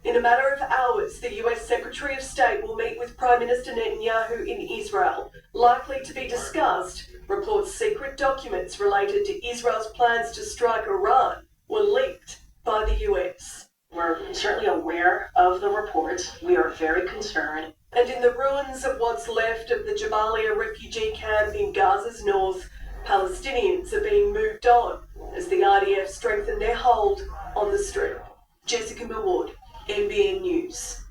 In a matter of hours, the US Secretary of State will meet with Prime Minister Netanyahu in Israel, likely to be discussed. Reports secret documents related to Israel's plans to strike Iran were leaked by the US. We're certainly aware of the report. We are very concerned. And in the ruins of what's left of the Jabalia refugee camp in Gaza's north, Palestinians are being moved on as the IDF strengthen their hold on the Strip. Jessica Millward, NBN News.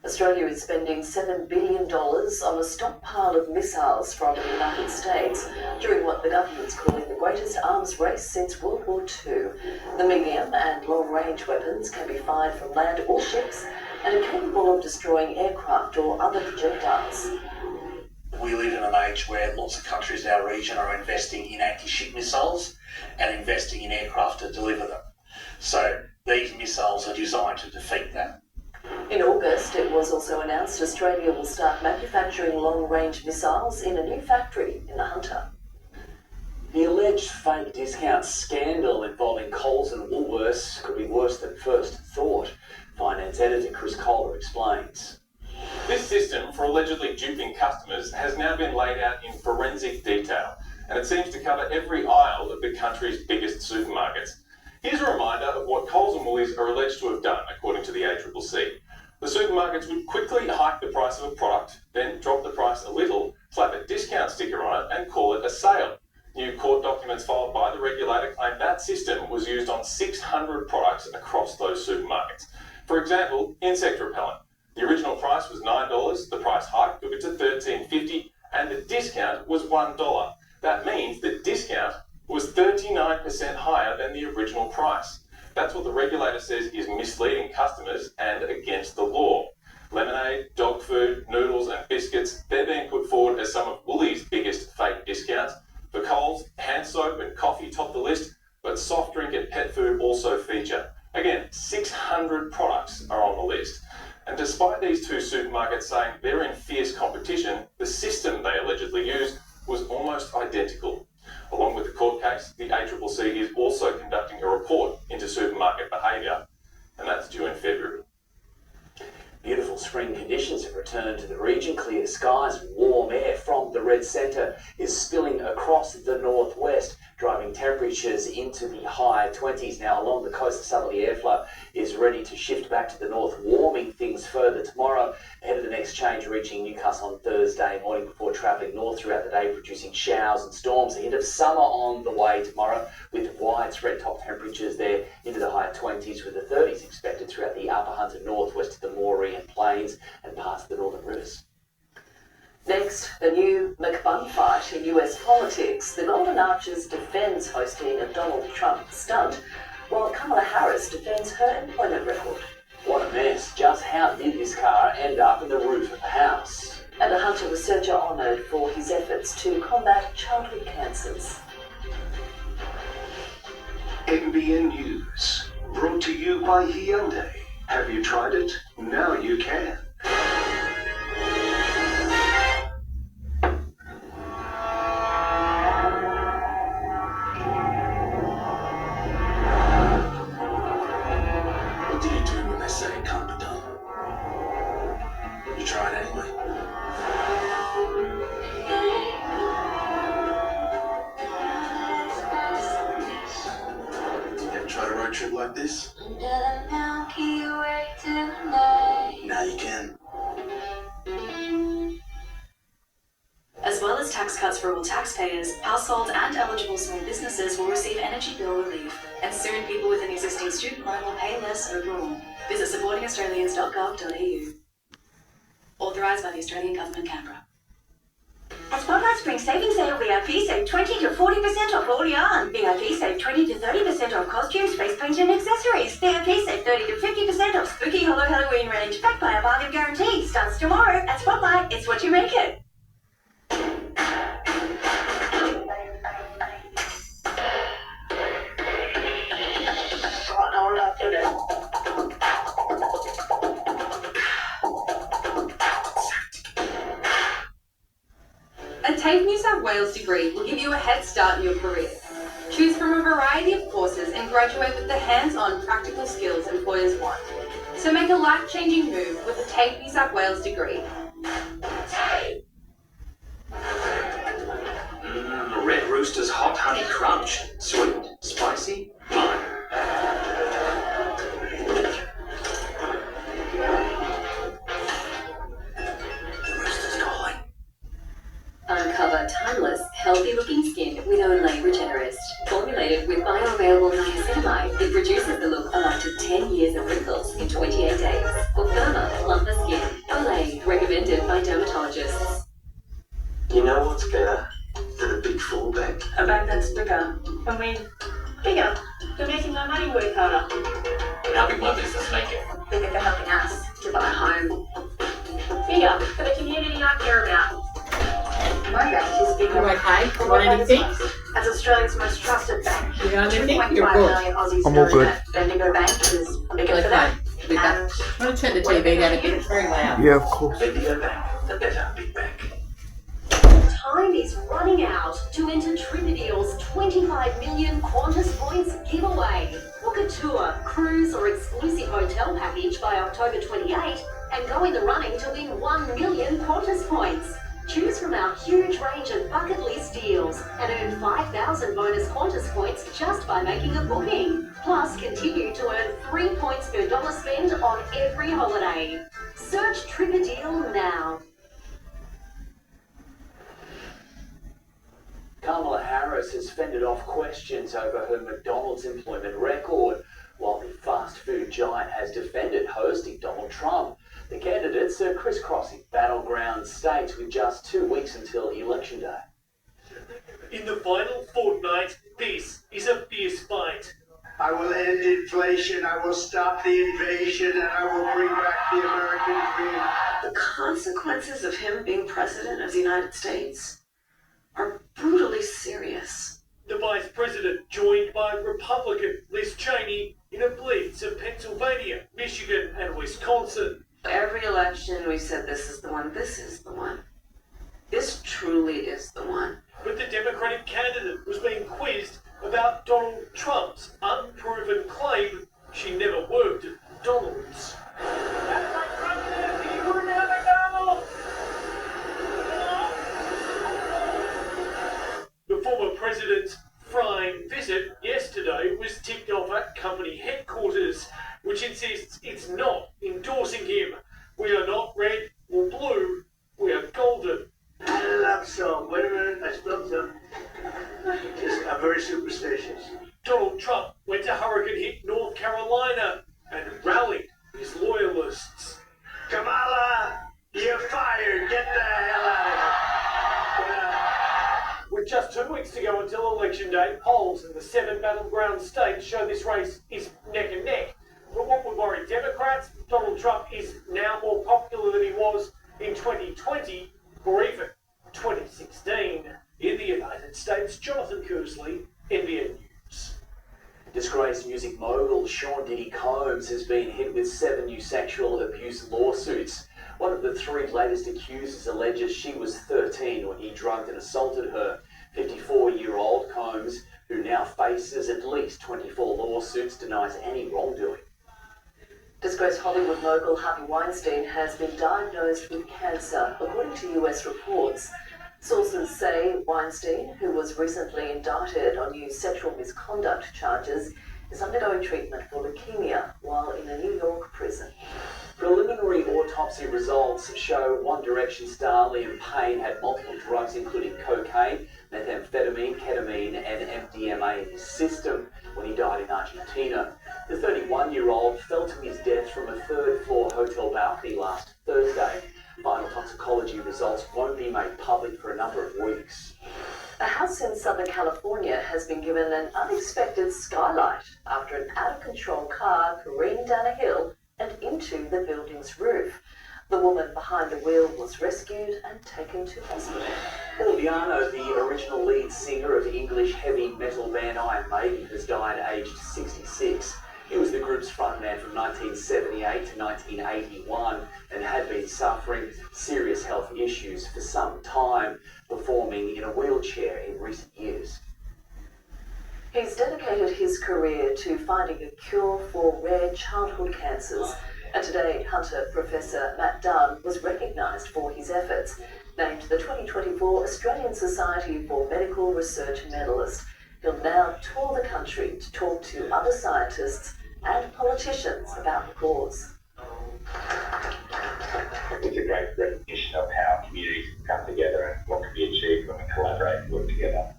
Australia is spending $7 billion on a stockpile of missiles from the United States during what the government's calling the greatest arms race since World War II. The medium and long-range weapons can be fired from land or ships and are capable of destroying aircraft or other projectiles. We live in an age where lots of countries in our region are investing in anti-ship missiles and investing in aircraft to deliver them. So these missiles are designed to defeat that. In August, it was also announced Australia will start manufacturing long-range missiles in a new factory in the Hunter. The alleged fake discount scandal involving Coles and Woolworths could be worse than first thought. Finance editor Chris Kohler explains. This system for allegedly duping customers has now been laid out in forensic detail, and it seems to cover every aisle of the country's biggest supermarkets. Here's a reminder of what Coles and Woolies are alleged to have done, according to the ACCC. The supermarkets would quickly hike the price of a product, then drop the price a little, slap a discount sticker on it, and call it a sale. New court documents filed by the regulator claim that system was used on 600 products across those supermarkets. For example, insect repellent. The original price was $9, the price hike took it to $13.50, and the discount was $1. That means the discount was 39% higher than the original price. That's what the regulator says is misleading customers and against the law. Lemonade, dog food, noodles and biscuits, they're being put forward as some of Woolies' biggest fake discounts. For Coles, hand soap and coffee top the list, but soft drink and pet food also feature. Again, 600 products are on the list. And despite these two supermarkets saying they're in fierce competition, the system they allegedly used was almost identical. Along with the court case, the ACCC is also conducting a report into supermarket behaviour, and that's due in February. Beautiful spring conditions have returned to the region. Clear skies, warm air from the red centre is spilling across the northwest, driving temperatures into the high 20s. Now along the coast, the southerly airflow is ready to shift back to the north, warming things further tomorrow, ahead of the next change reaching Newcastle on Thursday morning before travelling north throughout the day, producing showers and storms. A hint of summer on the way tomorrow, with widespread top temperatures there into the high 20s, with the 30s expected throughout the upper Hunter northwest to the Moree and Plains and past the northern rivers. Next, the new McBun fight in US politics. The Golden Arches defends hosting a Donald Trump stunt, while Kamala Harris defends her employment record. What a mess. Just how did this car end up in the roof of the house? And a Hunter researcher honoured for his efforts to combat childhood cancers. NBN News, brought to you by Hyundai. Have you tried it? Now you can. What do you do when they say it can't be done? You try it anyway. Ever tried a road trip like this? Now you can. As well as tax cuts for all taxpayers, households and eligible small businesses will receive energy bill relief, and soon people with an existing student loan will pay less overall. Visit supportingaustralians.gov.au. Authorised by the Australian Government, Canberra. At Spotlight Spring Savings Sale, VIP save 20 to 40% off all yarn. VIP save 20 to 30% off costumes, face paint and accessories. VIP save 30 to 50% off Spooky Hollow Halloween range, backed by a bargain guarantee. Starts tomorrow at Spotlight. It's what you make it. A TAFE New South Wales degree will give you a head start in your career. Choose from a variety of courses and graduate with the hands-on practical skills employers want. So make a life-changing move with a TAFE New South Wales degree. Red Rooster's Hot Honey Crunch. Sweet, spicy, lime. Uncover timeless, healthy-looking skin with Olay Regenerist. Formulated with bioavailable niacinamide, it reduces the look of up to 10 years of wrinkles in 28 days. For firmer, plumper skin, Olay, recommended by dermatologists. You know what's better than a big full bag? A bag that's bigger. I mean, bigger for making my money work harder. Helping my business make it. Bigger for helping us to buy a home. Bigger for the community I care about. My bank is bigger. You okay? Want anything? As Australia's most trusted bank, You got anything? 2.5 You're good. million Aussies I'm all know good. that Bendigo Bank is bigger for them. Be back. I want to turn the TV down a bit. It's very loud. Yeah, of course. Bendigo Bank, the better big bank. Time is running out to enter Trinideal's 25 million Qantas points giveaway. Book a tour, cruise or exclusive hotel package by October 28 and go in the running to win 1 million Qantas points. Choose from our huge range of bucket list deals and earn 5,000 bonus Qantas points just by making a booking. Plus, continue to earn 3 points per dollar spend on every holiday. Search Trinideal now. Kamala Harris has fended off questions over her McDonald's employment record, while the fast food giant has defended hosting Donald Trump. The candidates are crisscrossing battleground states with just 2 weeks until Election Day. In the final fortnight, this is a fierce fight. I will end inflation, I will stop the invasion, and I will bring back the American dream. The consequences of him being president of the United States are brutally serious. The vice president, joined by Republican Liz Cheney, in a blitz of Pennsylvania, Michigan, and Wisconsin. Every election we've said this is the one, this is the one. This truly is the one. But the Democratic candidate was being quizzed about Donald Trump's unproven claim she never worked at McDonald's. The former president's frying visit yesterday was tipped off at company headquarters, which insists it's not endorsing him. We are not red or blue, we are golden. I love song. Wait a minute, I spelled some. I'm very superstitious. Donald Trump went to hurricane-hit North Carolina and rallied his loyalists. Kamala, you're fired. Get the hell out of here. With just 2 weeks to go until Election Day, polls in the 7 battleground states show this race is neck and neck. But what would worry Democrats, Donald Trump is now more popular than he was in 2020 or even 2016. In the United States, Jonathan Kersley, NBN News. Disgraced music mogul Sean Diddy Combs has been hit with 7 new sexual abuse lawsuits. One of the 3 latest accusers alleges she was 13 when he drugged and assaulted her. 54-year-old Combs, who now faces at least 24 lawsuits, denies any wrongdoing. Disgraced Hollywood mogul Harvey Weinstein has been diagnosed with cancer, according to US reports. Sources say Weinstein, who was recently indicted on new sexual misconduct charges, is undergoing treatment for leukemia while in a New York prison. Preliminary autopsy results show One Direction star Liam Payne had multiple drugs including cocaine, methamphetamine, ketamine and MDMA in his system when he died in Argentina. The 31-year-old fell to his death from a 3rd-floor hotel balcony last Thursday. Final toxicology results won't be made public for a number of house in Southern California has been given an unexpected skylight after an out-of-control car careened down a hill and into the building's roof. The woman behind the wheel was rescued and taken to hospital. Paul Di'Anno, the original lead singer of English heavy metal band Iron Maiden, has died aged 66. He was the group's frontman from 1978 to 1981 and had been suffering serious health issues for some time, performing in a wheelchair in recent years. He's dedicated his career to finding a cure for rare childhood cancers, and today Hunter Professor Matt Dunn was recognised for his efforts, named the 2024 Australian Society for Medical Research medalist. He'll now tour the country to talk to other scientists and politicians about the cause. It's a great recognition of how communities come together and what can be achieved when we collaborate and work together.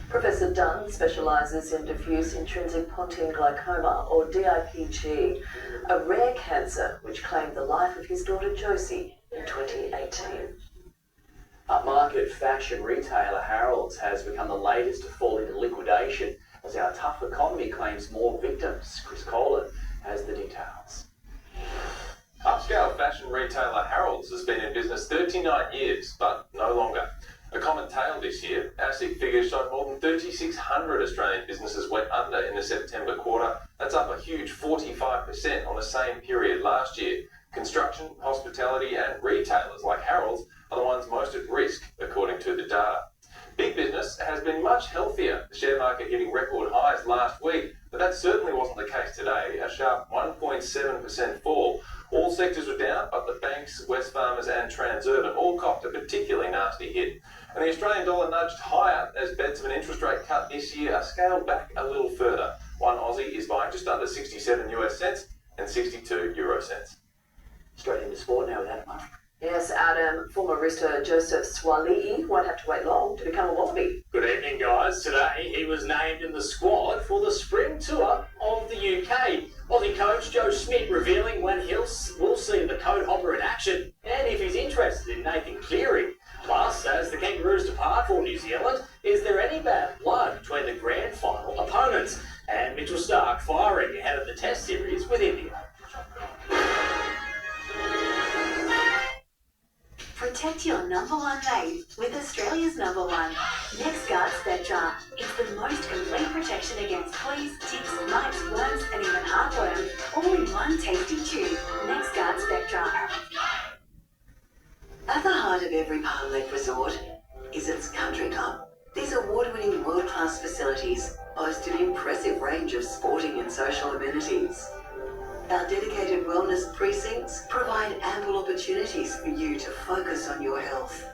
Professor Dunn specialises in diffuse intrinsic pontine glaucoma, or DIPG, a rare cancer which claimed the life of his daughter Josie in 2018. Upmarket fashion retailer Harrods has become the latest to fall into liquidation as our tough economy claims more victims. Chris Colin has the details. Upscale fashion retailer Harrods has been in business 39 years, but no longer. A common tale this year, ASIC figures showed more than 3,600 Australian businesses went under in the September quarter. That's up a huge 45% on the same period last year. Construction, hospitality and retailers like Harrods are the ones most at risk, according to the data. Big business has been much healthier, the share market hitting record highs last week, but that certainly wasn't the case today, a sharp 1.7% fall. All sectors were down, but the banks, Wesfarmers and Transurban all copped a particularly nasty hit. And the Australian dollar nudged higher as bets of an interest rate cut this year are scaled back a little further. One Aussie is buying just under 67 US cents and 62 euro cents. Straight into sport now with Adam. Yes, Adam, former rooster Joseph Swali'i won't have to wait long to become a Wallaby. Good evening, guys. Today he was named in the squad for the spring tour of the UK. Aussie coach Joe Schmidt revealing when we'll see the code hopper in action and if he's interested in Nathan Cleary. Plus, as the Kangaroos depart for New Zealand, is there any bad blood between the grand final opponents? And Mitchell Starc firing ahead of the Test series with India. Protect your number one mate with Australia's number one, NexGuard Spectra. It's the most complete protection against fleas, ticks, mites, worms and even heartworm, all in one tasty tube. NexGuard Spectra. At the heart of every Palm Lake resort is its country club. These award-winning world-class facilities boast an impressive range of sporting and social amenities. Our dedicated wellness precincts provide ample opportunities for you to focus on your health.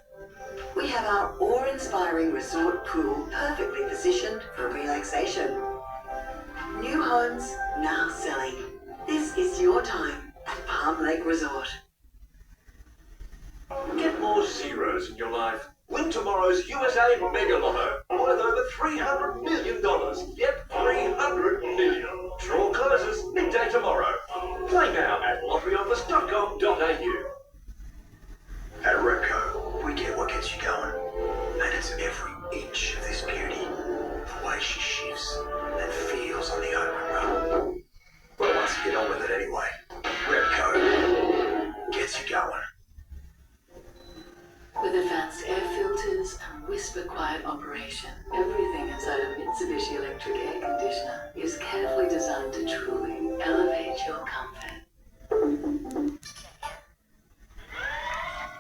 We have our awe-inspiring resort pool perfectly positioned for relaxation. New homes now selling. This is your time at Palm Lake Resort. Get more zeros in your life. Win tomorrow's USA Mega Lotto, worth over $300 million. Yep, $300 million. Draw closes midday tomorrow. Play now at lotteryoffice.com.au. At Repco, we get what gets you going. And it's every inch of this beauty. The way she shifts and feels on the open run. Well, once you get on with it anyway, Repco gets you going. With advanced air filters and whisper-quiet operation, everything inside a Mitsubishi electric air conditioner is carefully designed to truly elevate your comfort.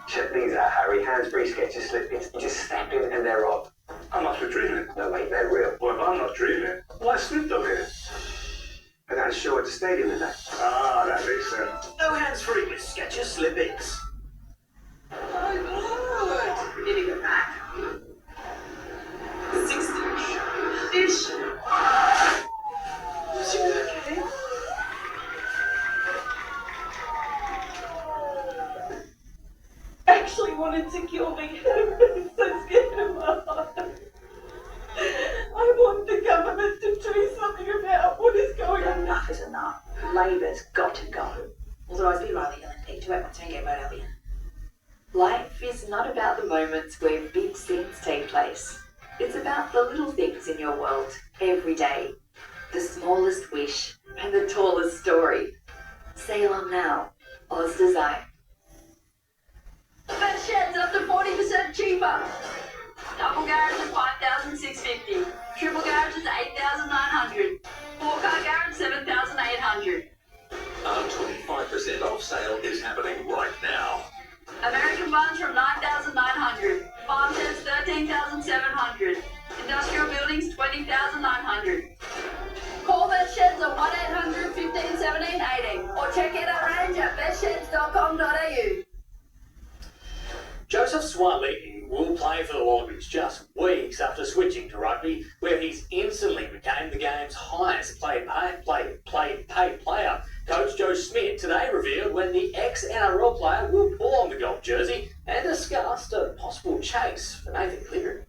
Check these out, Harry. Hands-free Skechers slip-ins. You just step in and they're on. I must be dreaming. No, mate, they're real. Well, if I'm not dreaming, why slip them here? I got a show at the stadium today. Ah, that makes sense. No hands-free with Skechers slip-ins. We need to go back. 60-ish. Is she okay? Actually wanted to kill me. I'm so scared of my heart. I want the government to do something about what is going on. Enough is enough. Labor's got to go. Otherwise, we'd rather LNP to everyone's going to get voted out in. Life is not about the moments where big things take place. It's about the little things in your world every day. The smallest wish and the tallest story. Say along now. Oz Design. Best sheds up to 40% cheaper. Double garage is $5,650. Triple garage is $8,900. 4-car garage $7,800. Our 25% off sale is happening right now. American barns from $9,900. Farm sheds $13,700. Industrial buildings $20,900. Call Best Sheds on 1-800-15-17-18 or check out our range at bestsheds.com.au. Joseph Swaley will play for the Wallabies just weeks after switching to rugby, where he's instantly became the game's highest paid player. Coach Joe Schmidt today revealed when the ex-NRL player will pull on the golf jersey and discussed a possible chase for Nathan Cleary.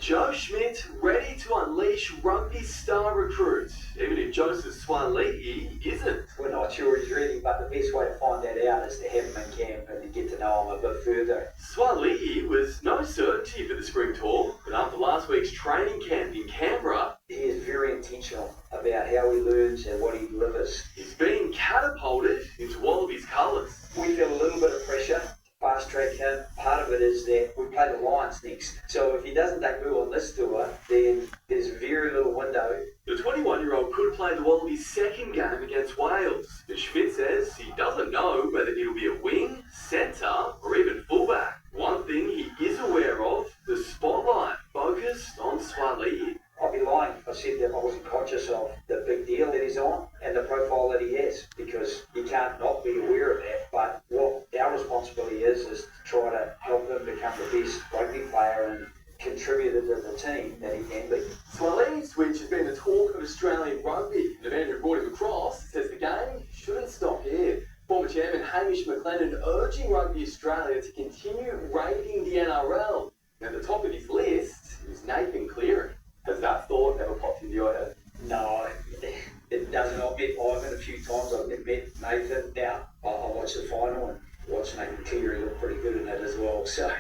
Joe Schmidt ready to unleash rugby star recruits, even if Joseph Swaley isn't. We're not sure he's ready, but the best way to find that out is to have him in camp and to get to know him a bit further. Swaley was no certainty for the spring tour, but after last week's training camp in Canberra, he is very intentional about how he learns and what he delivers. He's been catapulted into Wallabies colours. We feel a little bit of pressure. Fast track him. Part of it is that we play the Lions next. So if he doesn't debut on this tour, then there's very little window. The 21-year-old could play the Wallabies' second game against Wales, but Schmidt says he doesn't know whether it'll be a wing, centre, or even fullback. One thing he is aware of, the spotlight focused on Swaley. I'd be lying if I said that I wasn't conscious of the big deal that he's on and the profile that he has, because you can't not be aware of that. But what our responsibility is to try to help him become the best rugby player and contributor to the team that he can be. Swaley's switch has been the talk of Australian rugby. And Andrew brought him across, says the game shouldn't stop here. Former chairman Hamish McLennan urging Rugby Australia to continue raiding the NRL. And at the top of his list is Nathan Cleary. Has that thought ever popped into your head? No, it doesn't. I've met Ivan a few times. I've met Nathan. Now, I watched the final and watched Nathan Cleary look pretty good in it as well. So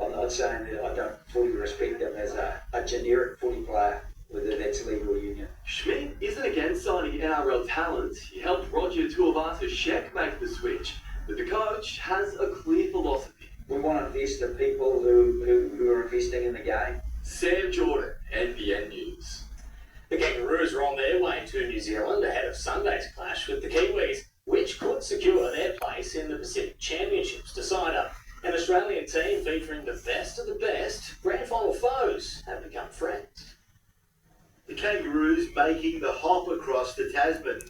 I'm not saying that I don't fully respect him as a generic footy player, whether that's league or union. Schmidt isn't against signing NRL talent. He helped Roger Tuivasa-Sheck make the switch. But the coach has a clear philosophy. We want to invest in people who are investing in the game. Sam Jordan, NBN News. The Kangaroos are on their way to New Zealand ahead of Sunday's clash with the Kiwis, which could secure their place in the Pacific Championships decider. An Australian team featuring the best of the best, grand final foes have become friends. The Kangaroos making the hop across to Tasman.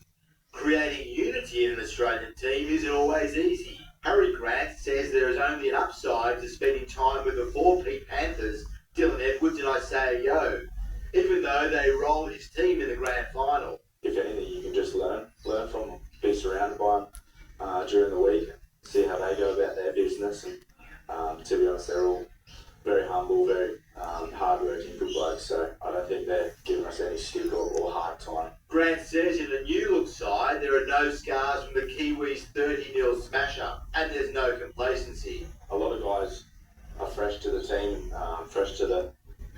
Creating unity in an Australian team isn't always easy. Harry Grant says there is only an upside to spending time with the four-peat Panthers, Dylan Edwards and Isaiah Yeo, even though they rolled his team in the grand final. If anything, you can just learn from them, be surrounded by them during the week, see how they go about their business. And to be honest, they're all very humble, very hard-working, good blokes, so I don't think they're giving us any stick or hard time. Grant says in the new-look side, there are no scars from the Kiwis' 30-0 smash-up, and there's no complacency. A lot of guys are fresh to the team, fresh to the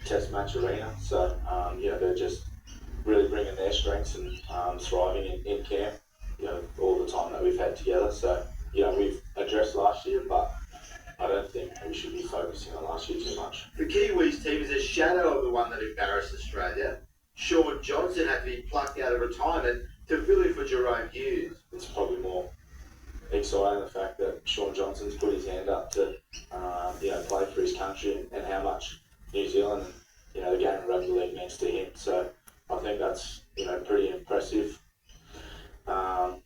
test match arena, so they're just really bringing their strengths and thriving in camp, all the time that we've had together. So we've addressed last year, but I don't think we should be focusing on last year too much. The Kiwis team is a shadow of the one that embarrassed Australia. Sean Johnson had to be plucked out of retirement to fill in for Jerome Hughes. It's probably more exciting the fact that Sean Johnson's put his hand up to play for his country and how much New Zealand and the game of rugby league means to him. So I think that's pretty impressive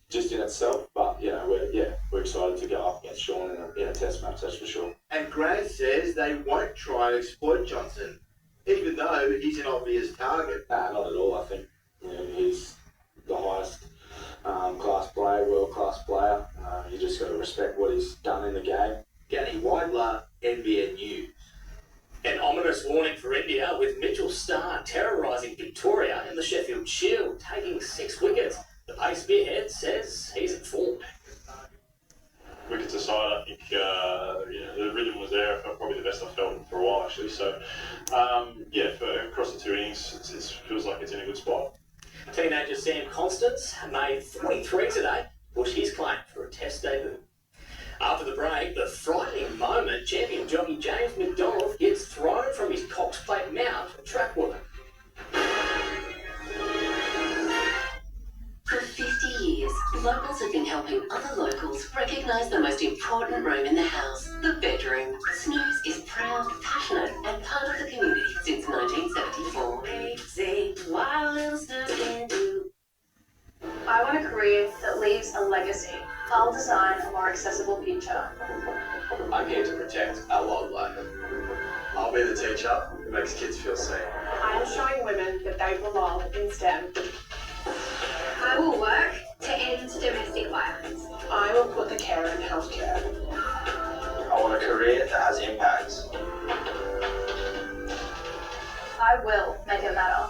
just in itself. But we're excited to go up against Sean in a test match, that's for sure. And Grant says they won't try and exploit Johnson, even though he's an obvious target. Nah, not at all. I think he's the highest class player, world-class player. You just got to respect what he's done in the game. Gavin Weidler, NBN News. An ominous warning for India, with Mitchell Starc terrorising Victoria in the Sheffield Shield, taking 6 wickets. The pace spearhead says he's in form. We bits aside, I think the rhythm was there. Probably the best I've felt for a while, actually. So, for across the 2 innings, it feels like it's in a good spot. Teenager Sam Constance made 43 today, pushed his claim for a Test debut. After the break, the frightening moment, champion jockey James McDonald gets thrown from his Cox Plate mount at track work. For 50 years, locals have been helping other locals recognise the most important room in the house, the bedroom. Snooze is proud, passionate and part of the community since 1974. Say, what little Snooze can do. I want a career that leaves a legacy. I'll design a more accessible future. I'm here to protect our wildlife. I'll be the teacher who makes kids feel safe. I'm showing women that they belong in STEM. I will work to end domestic violence. I will put the care in healthcare. I want a career that has impact. I will make it matter.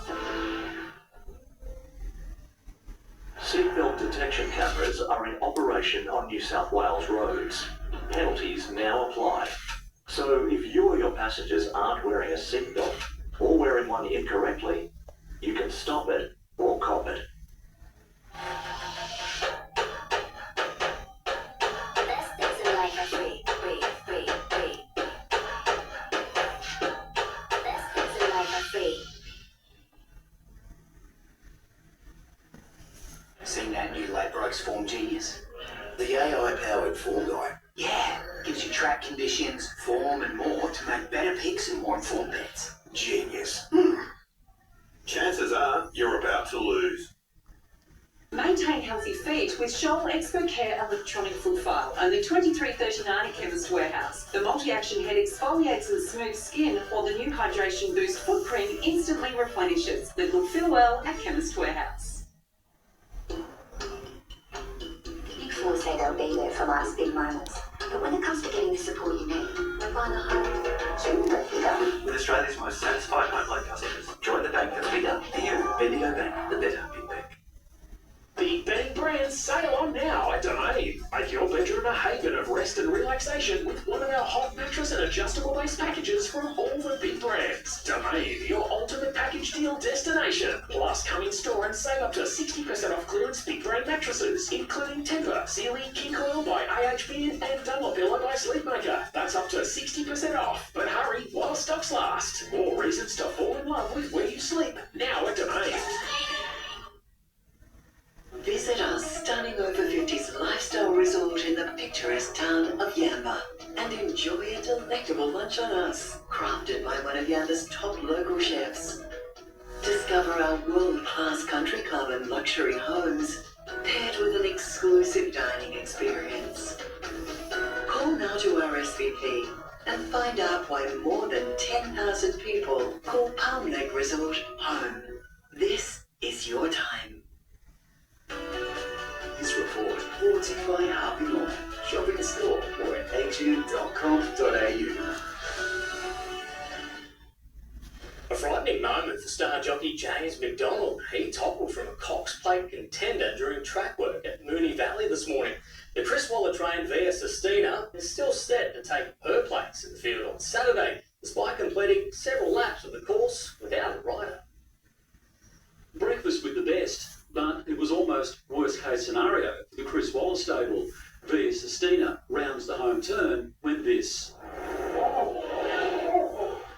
Seatbelt detection cameras are in operation on New South Wales roads. Penalties now apply. So if you or your passengers aren't wearing a seatbelt or wearing one incorrectly, you can stop it or cop it. Best things in life are free. Best things in life are free. Seen that new Ladbrokes Form Genius? The AI-powered form guy. Yeah, gives you track conditions, form and more to make better picks and more informed bets. Genius. Chances are you're about to lose. Maintain healthy feet with Scholl Expo Care electronic foot file. Only $23.39 at Chemist Warehouse. The multi-action head exfoliates and smooths skin, while the new Hydration Boost foot cream instantly replenishes. Live, look, feel well at Chemist Warehouse. Big Four say they'll be there for life's big moments. But when it comes to getting the support you need, they find a home. Soon they're bigger. With Australia's most satisfied home loan customers, join the bank that's bigger for you. Bendigo Bank, the better big bank. Big Bang Brands sale on now at Domain. Make your bedroom a haven of rest and relaxation with one of our hot mattress and adjustable base packages from all the big brands. Domain, your ultimate package deal destination. Plus, come in store and save up to 60% off clearance big brand mattresses, including Tempur, Sealy, King Coil by AHB and Dunlop by Sleepmaker. That's up to 60% off. But hurry while stocks last. More reasons to fall in love with where you sleep. Now at Domain. Visit our stunning over 50s lifestyle resort in the picturesque town of Yamba and enjoy a delectable lunch on us, crafted by one of Yamba's top local chefs. Discover our world-class country club and luxury homes, paired with an exclusive dining experience. Call now to our SVP and find out why more than 10,000 people call Palm Lake Resort home. This is your time. This report brought to you by Happy North. Shop in store or at agn.com.au. A frightening moment for star jockey James McDonald. He toppled from a Cox Plate contender during track work at Moonee Valley this morning. The Chris Waller-trained Beyersdorf is still set to take her place in the field on Saturday, despite completing several laps of the course without a rider. Breakfast with the best, but it was almost worst-case scenario for the Chris Waller stable. Via Sistina rounds the home turn when this.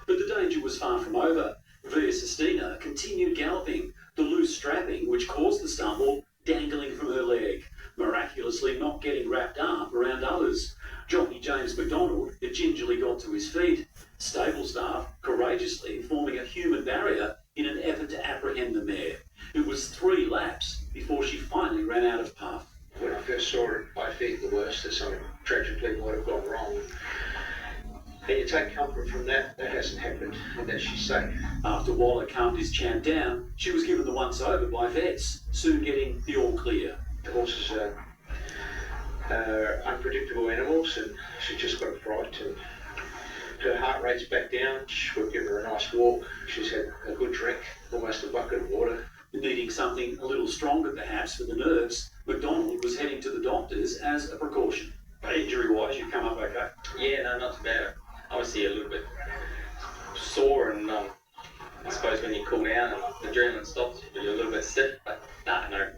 But the danger was far from over. Via Sistina continued galloping, the loose strapping which caused the stumble dangling from her leg, miraculously not getting wrapped up around others. Jockey James McDonald had gingerly got to his feet, stable staff courageously forming a human barrier in an effort to apprehend the mare. It was 3 laps before she finally ran out of puff. When I first saw it, I feared the worst, that something tragically might have gone wrong. And you take comfort from that. That hasn't happened, and that she's safe. After Waller calmed his champ down, she was given the once-over by vets, soon getting the all-clear. The horses are unpredictable animals, and she's just got a fright, and her heart rate's back down. We'll give her a nice walk. She's had a good drink, almost a bucket of water. Needing something a little stronger perhaps for the nerves, McDonald was heading to the doctors as a precaution. Injury-wise, you've come up okay? Yeah, no, not too bad. Obviously a little bit sore and I suppose when you cool down and the adrenaline stops, you're a little bit stiff, but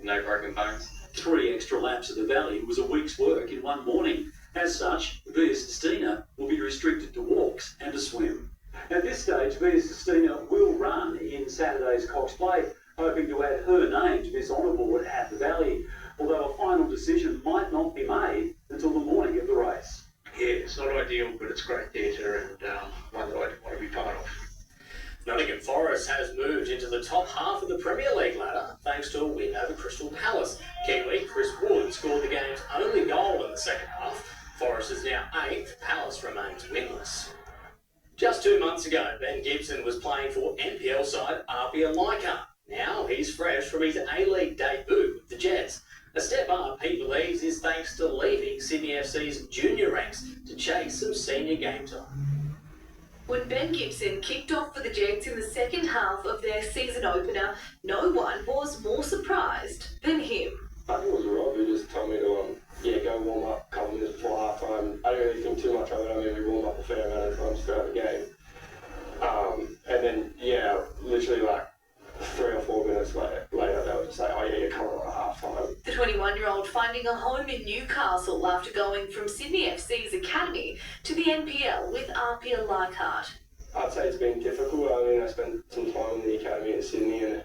no broken bones. 3 extra laps of the valley was a week's work in one morning. As such, Beyersdorf will be restricted to walks and to swim. At this stage, Beyersdorf will run in Saturday's Cox Plate, hoping to add her name to this honour board at the valley, although a final decision might not be made until the morning of the race. Yeah, it's not ideal, but it's great theatre and one that I want to be part of. Nottingham Forest has moved into the top half of the Premier League ladder thanks to a win over Crystal Palace. Kiwi Chris Wood scored the game's only goal in the second half. Forest is now 8th, Palace remains winless. Just 2 months ago, Ben Gibson was playing for NPL side Apia Leichhardt. Now he's fresh from his A-League debut with the Jets. A step up, he believes, is thanks to leaving Sydney FC's junior ranks to chase some senior game time. When Ben Gibson kicked off for the Jets in the second half of their season opener, no one was more surprised than him. I think it was Rob who just told me to go warm up a couple minutes before half time. I didn't really think too much of it. I mean, we warmed up a fair amount of times throughout the game. And then, literally like 3 or 4 minutes later, they would just say, you're coming on at half time. The 21-year-old finding a home in Newcastle after going from Sydney FC's academy to the NPL with Apia Leichhardt. I'd say it's been difficult. I mean, I spent some time in the academy at Sydney and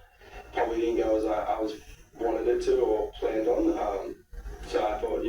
probably didn't go as I wanted it to or planned on. So I thought,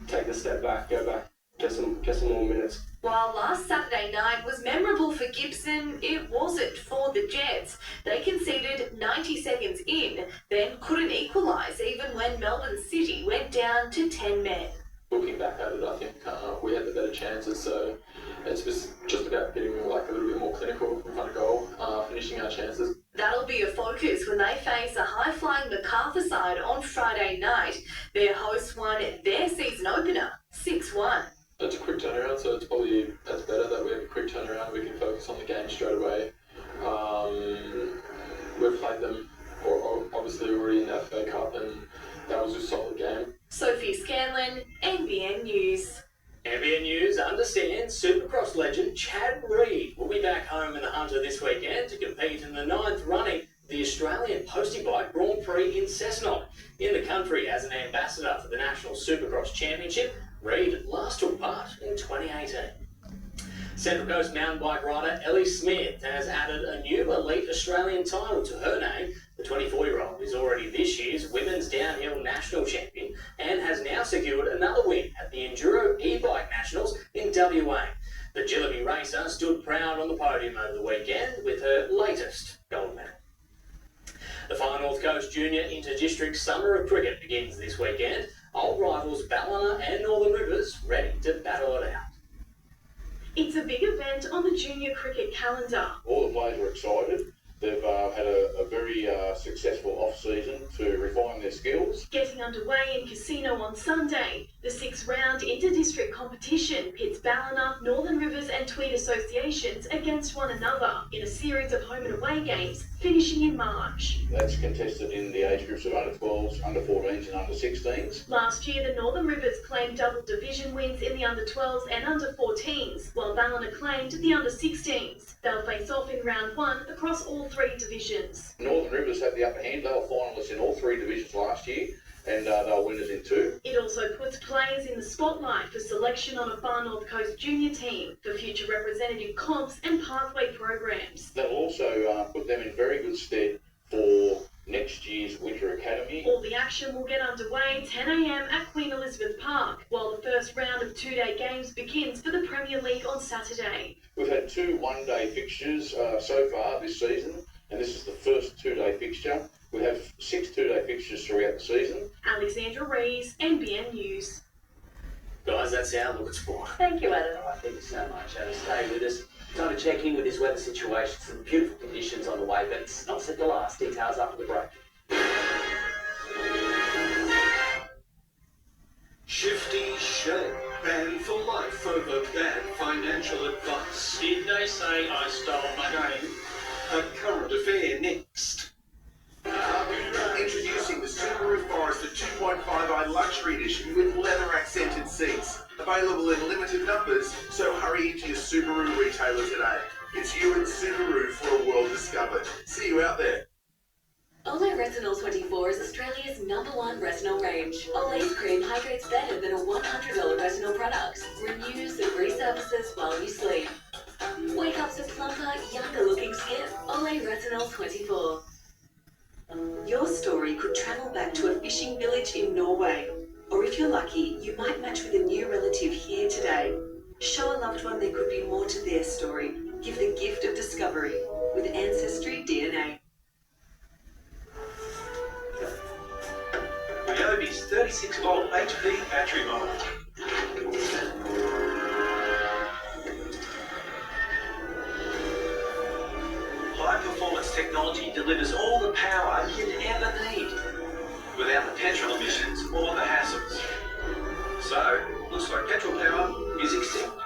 take a step back, go back, get some more minutes. While last Saturday night was memorable for Gibson, it wasn't for the Jets. They conceded 90 seconds in, then couldn't equalise even when Melbourne City went down to 10 men. Looking back at it, I think we had the better chances, so it's just about getting a little bit more clinical in front of goal, finishing our chances. That'll be a focus when they face a high-flying MacArthur side on Friday night. Their hosts won their season opener 6-1. It's a quick turnaround, so that's better that we have a quick turnaround. We can focus on the game straight away. We've played them, obviously already in that FA Cup, and that was a solid game. Sophie Scanlon, NBN News. NBN News understands Supercross legend Chad Reed will be back home in the Hunter this weekend to compete in the 9th running of the Australian Postie Bike Grand Prix in Cessnock. In the country as an ambassador for the National Supercross Championship, Reed last took part in 2018. Central Coast mountain bike rider Ellie Smith has added a new elite Australian title to her name. The 24-year-old is already this year's Women's Downhill National Champion and has now secured another win at the Enduro e-bike Nationals in WA. The Jillaby racer stood proud on the podium over the weekend with her latest gold medal. The Far North Coast Junior Inter-District Summer of Cricket begins this weekend. Old rivals Ballina and Northern Rivers ready to battle it out. It's a big event on the junior cricket calendar. All the players are excited. They've had a very successful off-season to refine their skills. Getting underway in Casino on Sunday, the 6th-round inter-district competition pits Ballina, Northern Rivers and Tweed associations against one another in a series of home and away games finishing in March. That's contested in the age groups of under-12s, under-14s and under-16s. Last year, the Northern Rivers claimed double division wins in the under-12s and under-14s, while Ballina claimed the under-16s. They'll face off in round 1 across all 3 divisions. Northern Rivers had the upper hand. They were finalists in all 3 divisions last year, and they were winners in 2. It also puts players in the spotlight for selection on a Far North Coast junior team for future representative comps and pathway programs. They'll also put them in very good stead for next year's Winter Academy. All the action will get underway 10 a.m. at Queen Elizabeth Park, while the first round of 2-day games begins for the Premier League on Saturday. We've had 2 one-day fixtures so far this season, and this is the first 2-day fixture. We have 6 2-day fixtures throughout the season. Alexandra Rees, NBN News. Guys, that's our look at sport. Thank you, Adam. Thank you so much, Adam. Stay with us. Time to check in with this weather situation. Some beautiful conditions on the way, but it's not set to last. Details after the break. Shifty Shed. Banned for life over bad financial advice. Did they say I stole money? A current affair next. Introducing the Subaru Forester 2.5i Luxury Edition with leather accented seats. Available available in limited numbers, so hurry into your Subaru retailer today. It's you and Subaru for a world discovered. See you out there. Olay Retinol 24 is Australia's #1 retinol range. Olay's cream hydrates better than a $100 retinol product. Renews and resurfaces while you sleep. Wake up to plumper, younger looking skin. Olay Retinol 24. Your story could travel back to a fishing village in Norway. Or if you're lucky, you might match with a new relative here today. Show a loved one there could be more to their story. Give the gift of discovery with Ancestry DNA. Ryobi's 36-volt HP battery model. High-performance technology delivers all the power you'd ever need, without the petrol emissions or the hassles. So, looks like petrol power is extinct.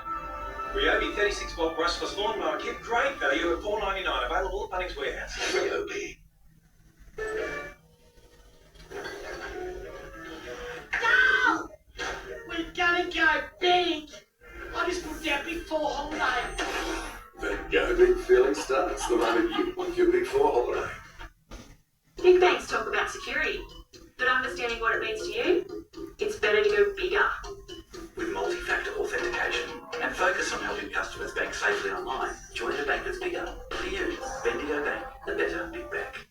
Ryobi 36-volt brushless lawnmower kit, great value at $4.99, available at Bunnings Warehouse. Ryobi. No! We're gonna go big! I just booked our Big 4 holiday. The Go Big feeling starts the moment you book your Big 4 holiday. Big banks talk about security, but understanding what it means to you, it's better to go bigger. With multi-factor authentication and focus on helping customers bank safely online, join a bank that's bigger. For you, Bendigo Bank, the better big bank.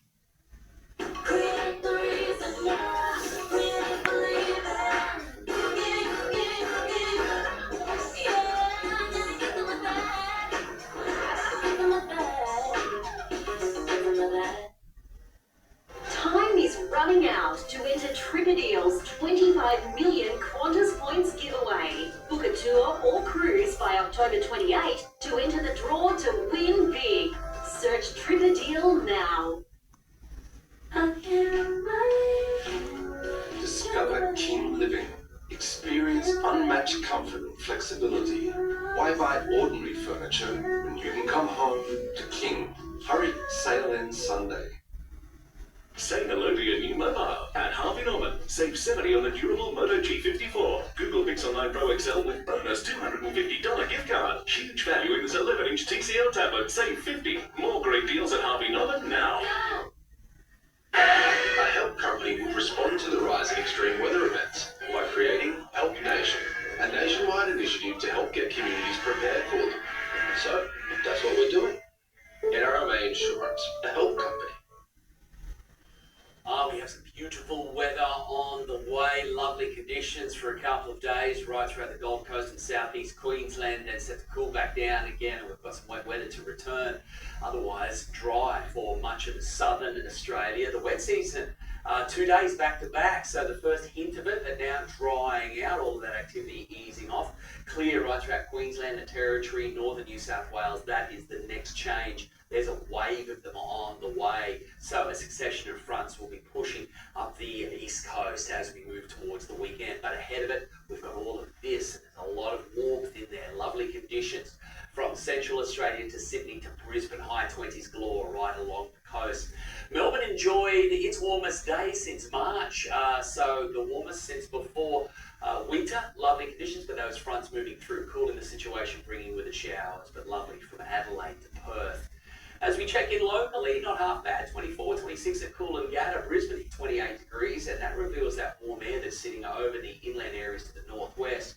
Time is running out to enter Tripadeal's 25 million Qantas points giveaway. Book a tour or cruise by October 28 to enter the draw to win big. Search Tripadeal now. Discover King Living. Experience unmatched comfort and flexibility. Why buy ordinary furniture when you can come home to King? Hurry, sale ends Sunday. Say hello to your new mobile at Harvey Norman. Save 70 on the durable Moto G54. Google Pixel 9 Pro XL with bonus $250 gift card. Huge value in this 11-inch TCL tablet. Save 50. More great deals at Harvey Norman now. A help company will respond to the rise of extreme weather events by creating Help Nation, a nationwide initiative to help get communities prepared for them. So, that's what we're doing. NRMA Insurance, a help company. We have some beautiful weather on the way, lovely conditions for a couple of days right throughout the Gold Coast and southeast Queensland, and set to cool back down again, and we've got some wet weather to return. Otherwise dry for much of southern Australia. The wet season, 2 days back to back, so the first hint of it, but now drying out, all of that activity easing off. Clear right throughout Queensland and Territory, northern New South Wales. That is the next change. There's a wave of them on the way, so a succession of fronts will be pushing up the east coast as we move towards the weekend. But ahead of it, we've got all of this, and there's a lot of warmth in there, lovely conditions from central Australia to Sydney to Brisbane, high 20s galore right along the coast. Melbourne enjoyed its warmest day since March, so the warmest since before winter. Lovely conditions, but those fronts moving through, cooling the situation, bringing with it showers, but lovely from Adelaide to Perth. As we check in locally, not half bad, 24, 26 at Coolangatta, Brisbane 28 degrees, and that reveals that warm air that's sitting over the inland areas to the northwest.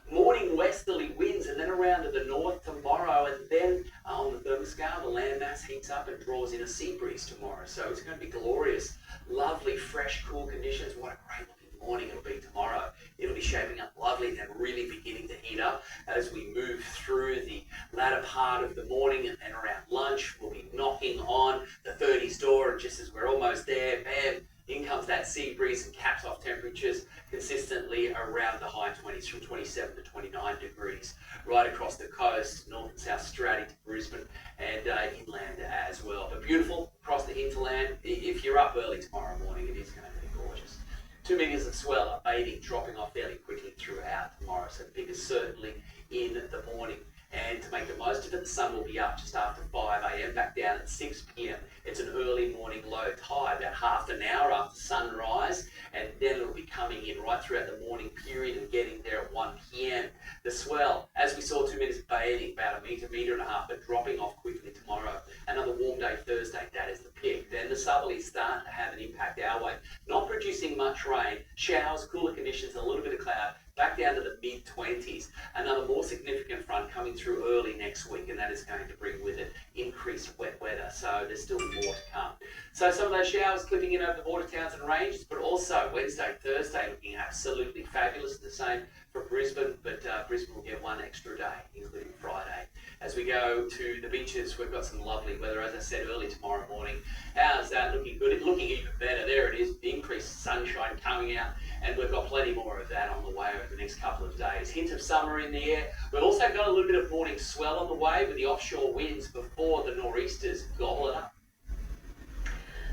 Morning westerly winds, and then around to the north tomorrow, and then on the thermoscale, the landmass heats up and draws in a sea breeze tomorrow. So it's going to be glorious, lovely, fresh, cool conditions. What a great looking morning it'll be tomorrow. It'll be shaping up lovely and really beginning to heat up as we move through the latter part of the morning, and then around lunch we'll be knocking on the 30s door, and just as we're almost there, bam, in comes that sea breeze and caps off temperatures consistently around the high 20s, from 27 to 29 degrees right across the coast, north and south Stradding to Brisbane, and inland as well. But beautiful across the hinterland. If you're up early tomorrow morning, it is going to be gorgeous. 2 metres of swell are bathing, dropping off fairly quickly throughout tomorrow, so the biggest certainly in the morning. And And to make the most of it, the sun will be up just after 5 a.m, back down at 6 p.m. It's an early morning low tide, about half an hour after sunrise, and then it'll be coming in right throughout the morning period and getting there at 1 p.m. The swell, as we saw 2 meters bathing, about a metre and a half, but dropping off quickly tomorrow. Another warm day Thursday, that is the pick. Then the southerlies start to have an impact our way, not producing much rain, showers, cooler conditions, a little bit of cloud, back down to the mid-20s. Another more significant front coming through early next week, and that is going to bring with it increased wet weather. So there's still more to come. So some of those showers clipping in over the border towns and ranges, but also Wednesday, Thursday looking absolutely fabulous. The same for Brisbane, but Brisbane will get one extra day, including Friday. As we go to the beaches, we've got some lovely weather, as I said, early tomorrow morning. How's that looking good? It's looking even better. There it is, the increased sunshine coming out, and we've got plenty more of that on the way over the next couple of days. Hint of summer in the air. We've also got a little bit of morning swell on the way with the offshore winds before the nor'easters gobble it up.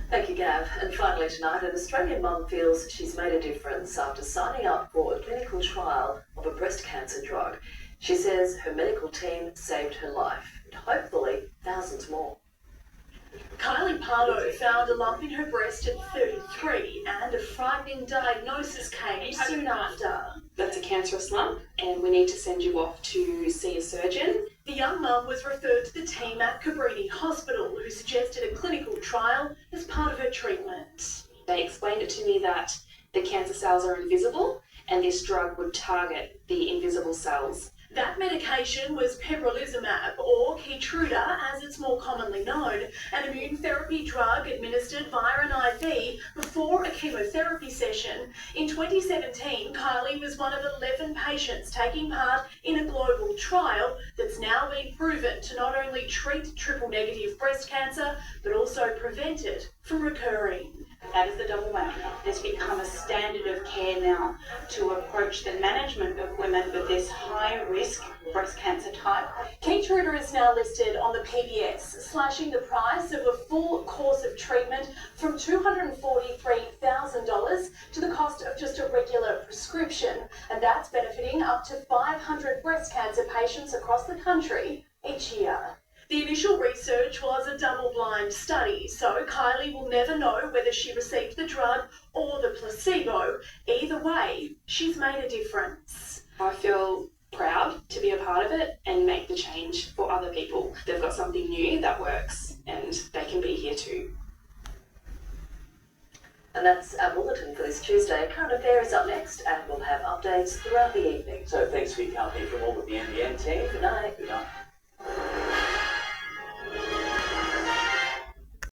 Thank you, Gav. And finally tonight, an Australian mum feels she's made a difference after signing up for a clinical trial of a breast cancer drug. She says her medical team saved her life, and hopefully thousands more. Kylie Pardo found a lump in her breast at 33, and a frightening diagnosis came soon after. That's a cancerous lump, and we need to send you off to see a surgeon. The young mum was referred to the team at Cabrini Hospital, who suggested a clinical trial as part of her treatment. They explained it to me that the cancer cells are invisible, and this drug would target the invisible cells. That medication was pembrolizumab, or Keytruda as it's more commonly known, an immune therapy drug administered via an IV before a chemotherapy session. In 2017, Kylie was one of 11 patients taking part in a global trial that's now been proven to not only treat triple-negative breast cancer, but also prevent it from recurring. That is the double whammy. It's become a standard of care now to approach the management of women with this high-risk breast cancer type. Keytruda is now listed on the PBS, slashing the price of a full course of treatment from $243,000 to the cost of just a regular prescription, and that's benefiting up to 500 breast cancer patients across the country each year. The initial research was a double-blind study, so Kylie will never know whether she received the drug or the placebo. Either way, she's made a difference. I feel proud to be a part of it and make the change for other people. They've got something new that works, and they can be here too. And that's our bulletin for this Tuesday. Current Affairs up next, and we'll have updates throughout the evening. So thanks for your company from all of the NBN team. Good night. Good night.